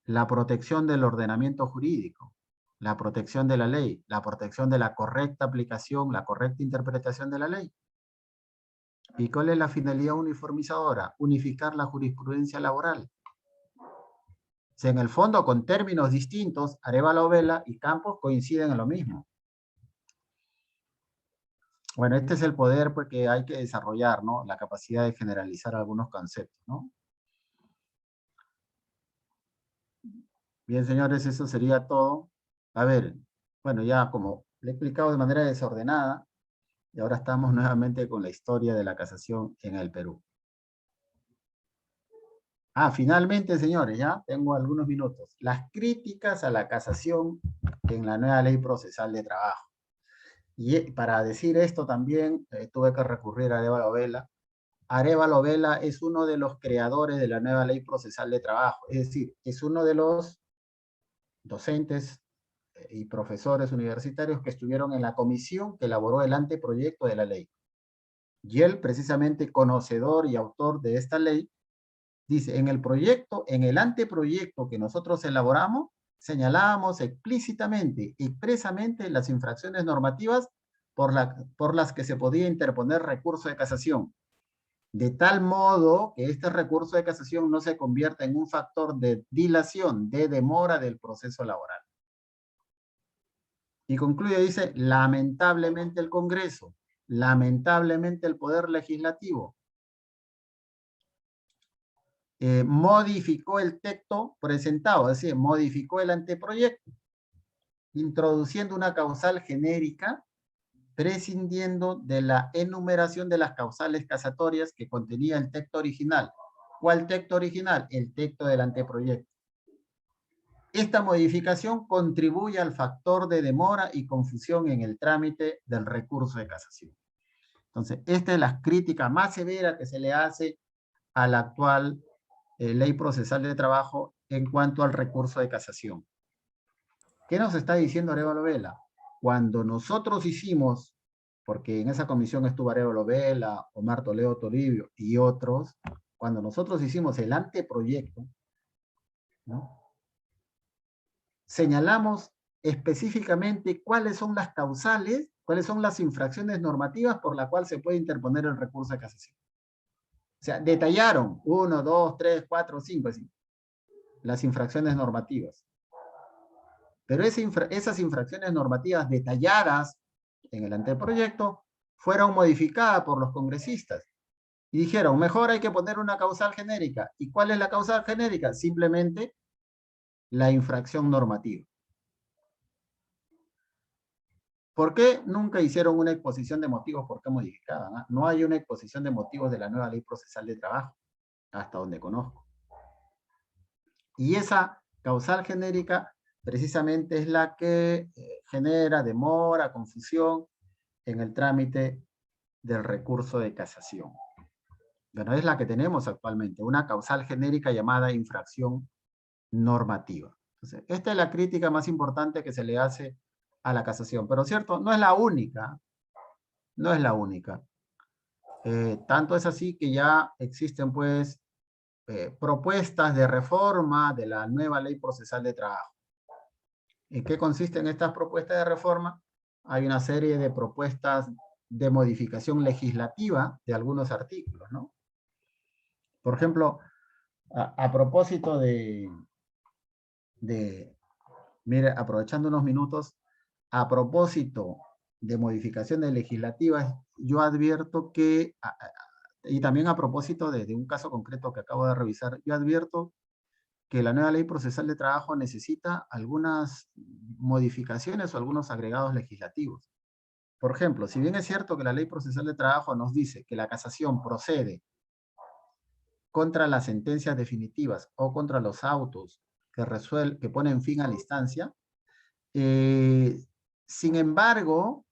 La protección del ordenamiento jurídico, la protección de la ley, la protección de la correcta aplicación, la correcta interpretación de la ley. ¿Y cuál es la finalidad uniformizadora? Unificar la jurisprudencia laboral. O sea, en el fondo, con términos distintos, Arévalo Vela y Campos coinciden en lo mismo. Bueno, este es el poder pues, que hay que desarrollar, ¿no? La capacidad de generalizar algunos conceptos, ¿no? Bien, señores, eso sería todo. A ver, bueno, ya como le he explicado de manera desordenada, y ahora estamos nuevamente con la historia de la casación en el Perú. Finalmente, señores, ya tengo algunos minutos. Las críticas a la casación en la nueva ley procesal de trabajo. Y para decir esto también tuve que recurrir a Arévalo Vela. Arévalo Vela es uno de los creadores de la nueva ley procesal de trabajo. Es decir, es uno de los docentes y profesores universitarios que estuvieron en la comisión que elaboró el anteproyecto de la ley. Y él, precisamente conocedor y autor de esta ley, dice, en el anteproyecto que nosotros elaboramos, señalábamos explícitamente, expresamente las infracciones normativas por las que se podía interponer recurso de casación, de tal modo que este recurso de casación no se convierta en un factor de dilación, de demora del proceso laboral. Y concluye, dice, lamentablemente el Congreso, lamentablemente el Poder Legislativo, modificó el texto presentado, es decir, modificó el anteproyecto, introduciendo una causal genérica, prescindiendo de la enumeración de las causales casatorias que contenía el texto original. ¿Cuál texto original? El texto del anteproyecto. Esta modificación contribuye al factor de demora y confusión en el trámite del recurso de casación. Entonces, esta es la crítica más severa que se le hace a la actual ley procesal de trabajo en cuanto al recurso de casación. ¿Qué nos está diciendo Arévalo Vela? Cuando nosotros hicimos, porque en esa comisión estuvo Arévalo Vela, Omar Toledo Toribio y otros, cuando nosotros hicimos el anteproyecto, ¿no? Señalamos específicamente cuáles son las causales, cuáles son las infracciones normativas por la cual se puede interponer el recurso de casación. O sea, detallaron 1, 2, 3, 4, 5, así, las infracciones normativas. Pero esas infracciones normativas detalladas en el anteproyecto fueron modificadas por los congresistas. Y dijeron, mejor hay que poner una causal genérica. ¿Y cuál es la causal genérica? Simplemente la infracción normativa. ¿Por qué nunca hicieron una exposición de motivos por qué modificaban? No hay una exposición de motivos de la nueva ley procesal de trabajo, hasta donde conozco. Y esa causal genérica precisamente es la que genera demora, confusión en el trámite del recurso de casación. Bueno, es la que tenemos actualmente, una causal genérica llamada infracción normativa. Entonces, esta es la crítica más importante que se le hace a la casación, pero cierto, no es la única, no es la única. Tanto es así que ya existen pues propuestas de reforma de la nueva ley procesal de trabajo. ¿En qué consisten estas propuestas de reforma? Hay una serie de propuestas de modificación legislativa de algunos artículos, ¿no? Por ejemplo, a propósito mire, aprovechando unos minutos, a propósito de modificaciones legislativas, yo advierto que, y también a propósito de un caso concreto que acabo de revisar, yo advierto que la nueva ley procesal de trabajo necesita algunas modificaciones o algunos agregados legislativos. Por ejemplo, si bien es cierto que la ley procesal de trabajo nos dice que la casación procede contra las sentencias definitivas o contra los autos que ponen fin a la instancia, sin embargo,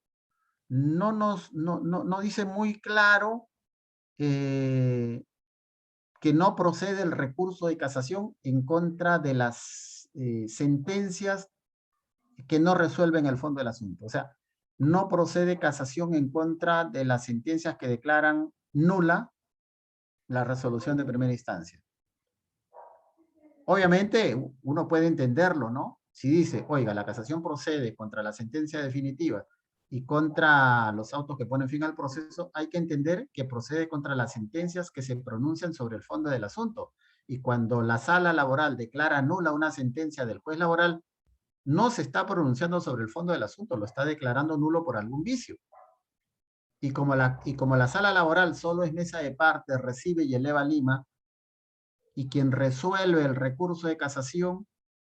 no dice muy claro que no procede el recurso de casación en contra de las sentencias que no resuelven el fondo del asunto. O sea, no procede casación en contra de las sentencias que declaran nula la resolución de primera instancia. Obviamente, uno puede entenderlo, ¿no? Si dice, oiga, la casación procede contra la sentencia definitiva y contra los autos que ponen fin al proceso, hay que entender que procede contra las sentencias que se pronuncian sobre el fondo del asunto. Y cuando la sala laboral declara nula una sentencia del juez laboral, no se está pronunciando sobre el fondo del asunto, lo está declarando nulo por algún vicio. Y como la sala laboral solo es mesa de parte, recibe y eleva lima, y quien resuelve el recurso de casación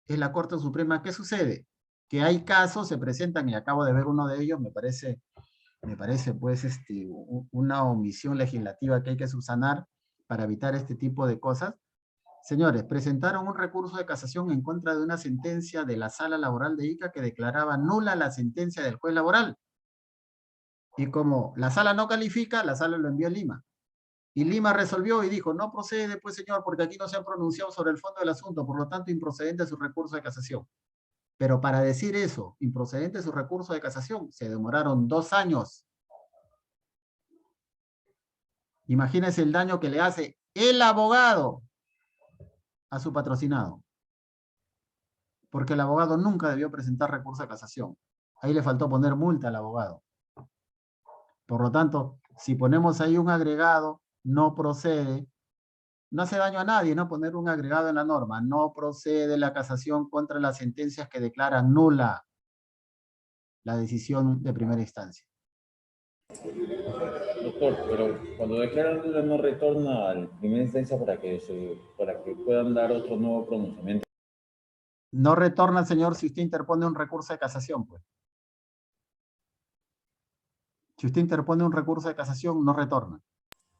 es la Corte Suprema, ¿qué sucede? Que hay casos, se presentan, y acabo de ver uno de ellos, me parece pues una omisión legislativa que hay que subsanar para evitar este tipo de cosas. Señores, presentaron un recurso de casación en contra de una sentencia de la sala laboral de Ica que declaraba nula la sentencia del juez laboral. Y como la sala no califica, la sala lo envió a Lima. Y Lima resolvió y dijo, no procede, pues señor, porque aquí no se han pronunciado sobre el fondo del asunto, por lo tanto, improcedente su recurso de casación. Pero para decir eso, improcedente su recurso de casación, se demoraron 2 años. Imagínense el daño que le hace el abogado a su patrocinado. Porque el abogado nunca debió presentar recurso de casación. Ahí le faltó poner multa al abogado. Por lo tanto, si ponemos ahí un agregado, no procede, no hace daño a nadie, ¿no? Poner un agregado en la norma, no procede la casación contra las sentencias que declaran nula la decisión de primera instancia. Doctor, pero cuando declaran nula no retorna a la primera instancia para que puedan dar otro nuevo pronunciamiento. No retorna, señor, si usted interpone un recurso de casación, pues. Si usted interpone un recurso de casación, no retorna.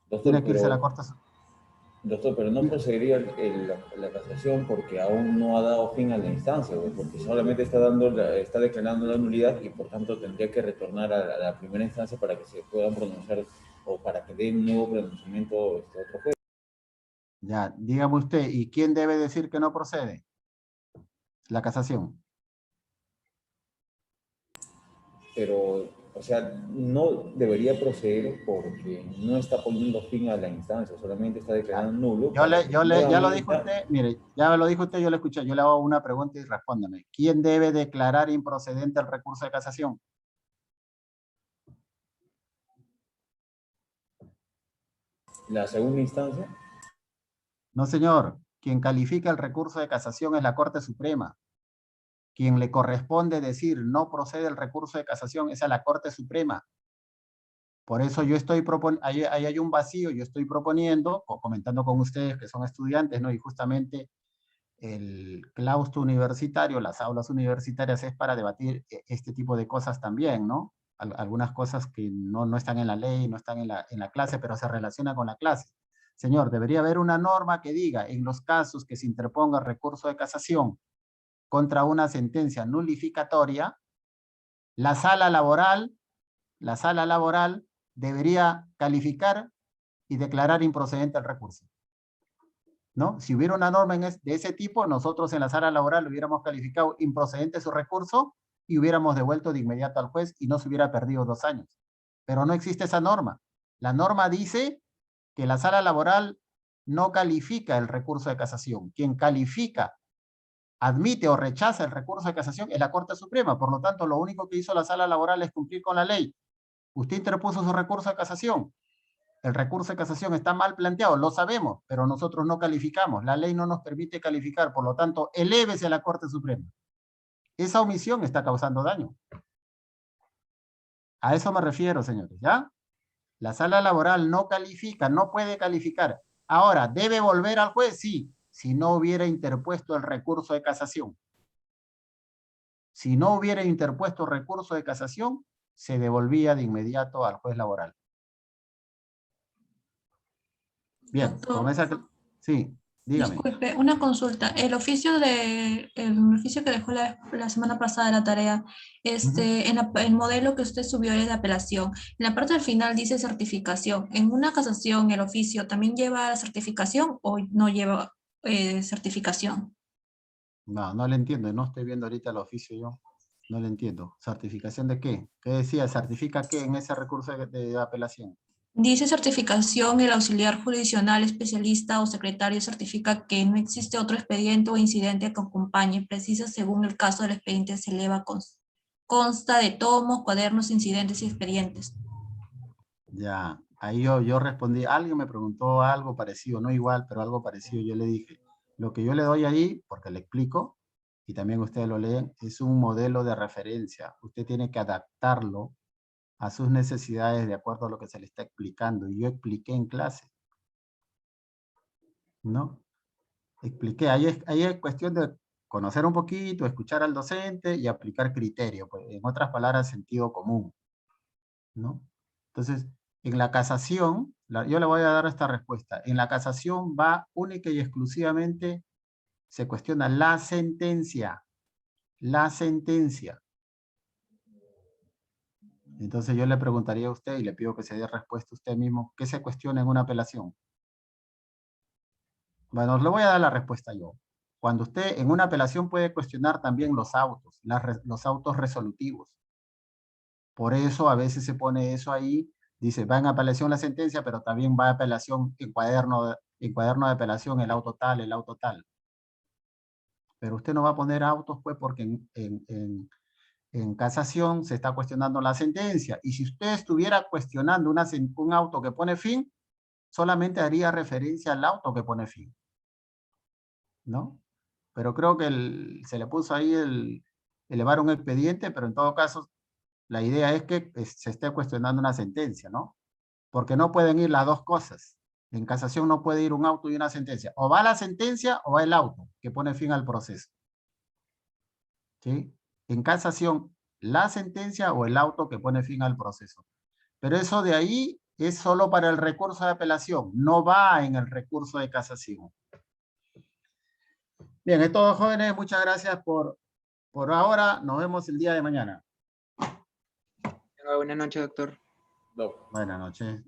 Doctor, tiene que irse a la Corte. Doctor, pero no procedería la casación porque aún no ha dado fin a la instancia, porque solamente está declarando la nulidad y por tanto tendría que retornar a la primera instancia para que se puedan pronunciar o para que dé un nuevo pronunciamiento otro juez. Ya, dígame usted, ¿y quién debe decir que no procede? La casación. Pero, o sea, no debería proceder porque no está poniendo fin a la instancia, solamente está declarando nulo. Ya lo dijo usted, mire, ya lo dijo usted, yo lo escuché, yo le hago una pregunta y respóndame. ¿Quién debe declarar improcedente el recurso de casación? ¿La segunda instancia? No, señor. Quien califica el recurso de casación es la Corte Suprema. Quien le corresponde decir no procede el recurso de casación es a la Corte Suprema. Por eso yo estoy proponiendo, ahí hay un vacío, yo estoy proponiendo, comentando con ustedes que son estudiantes, ¿no? Y justamente el claustro universitario, las aulas universitarias es para debatir este tipo de cosas también, ¿no? Algunas cosas que no están en la ley, no están en la clase, pero se relacionan con la clase. Señor, debería haber una norma que diga, en los casos que se interponga recurso de casación contra una sentencia nulificatoria, la sala laboral debería calificar y declarar improcedente el recurso. ¿No? Si hubiera una norma de ese tipo, nosotros en la sala laboral hubiéramos calificado improcedente su recurso y hubiéramos devuelto de inmediato al juez y no se hubiera perdido 2 años. Pero no existe esa norma. La norma dice que la sala laboral no califica el recurso de casación. Quien califica, admite o rechaza el recurso de casación es la Corte Suprema. Por lo tanto, lo único que hizo la sala laboral es cumplir con la ley. Usted interpuso su recurso de casación. El recurso de casación está mal planteado, lo sabemos, pero nosotros no calificamos. La ley no nos permite calificar, por lo tanto, elévese a la Corte Suprema. Esa omisión está causando daño. A eso me refiero, señores, ¿ya? La sala laboral no califica, no puede calificar. Ahora, ¿debe volver al juez? Sí, si no hubiera interpuesto el recurso de casación. Si no hubiera interpuesto recurso de casación, se devolvía de inmediato al juez laboral. Bien, Doctor, con esa... Sí, dígame. disculpe, una consulta. El oficio que dejó la semana pasada de la tarea, el modelo que usted subió es de apelación. En la parte del final dice certificación. ¿En una casación el oficio también lleva certificación o no lleva certificación? No, no le entiendo. No estoy viendo ahorita el oficio yo. No le entiendo. ¿Certificación de qué? ¿Qué decía? ¿Certifica qué en ese recurso de apelación? Dice certificación, el auxiliar jurisdiccional, especialista o secretario certifica que no existe otro expediente o incidente que acompañe, precisa según el caso del expediente se eleva, consta de tomos, cuadernos, incidentes y expedientes. Ya, ahí yo respondí, alguien me preguntó algo parecido, no igual, pero algo parecido. Yo le dije, lo que yo le doy ahí, porque le explico, y también ustedes lo leen, es un modelo de referencia. Usted tiene que adaptarlo a sus necesidades de acuerdo a lo que se le está explicando. Y yo expliqué en clase, ¿no? Expliqué, ahí es cuestión de conocer un poquito, escuchar al docente y aplicar criterio, pues, en otras palabras, sentido común, ¿no? Entonces, en la casación, yo le voy a dar esta respuesta, en la casación va única y exclusivamente, se cuestiona la sentencia, la sentencia. Entonces yo le preguntaría a usted y le pido que se dé respuesta a usted mismo, ¿qué se cuestiona en una apelación? Bueno, le voy a dar la respuesta yo. Cuando usted en una apelación puede cuestionar también los autos, los autos resolutivos. Por eso a veces se pone eso ahí, dice, va en apelación la sentencia, pero también va a apelación en cuaderno de apelación el auto tal, el auto tal. Pero usted no va a poner autos, pues, porque en casación se está cuestionando la sentencia. Y si usted estuviera cuestionando un auto que pone fin, solamente haría referencia al auto que pone fin, ¿no? Pero creo que se le puso ahí elevar un expediente, pero en todo caso, la idea es que se esté cuestionando una sentencia, ¿no? Porque no pueden ir las dos cosas. En casación no puede ir un auto y una sentencia. O va la sentencia o va el auto, que pone fin al proceso. ¿Sí? En casación, la sentencia o el auto que pone fin al proceso. Pero eso de ahí es solo para el recurso de apelación, no va en el recurso de casación. Bien, es todo, jóvenes. Muchas gracias por ahora. Nos vemos el día de mañana. Buenas noches, doctor. Buenas noches.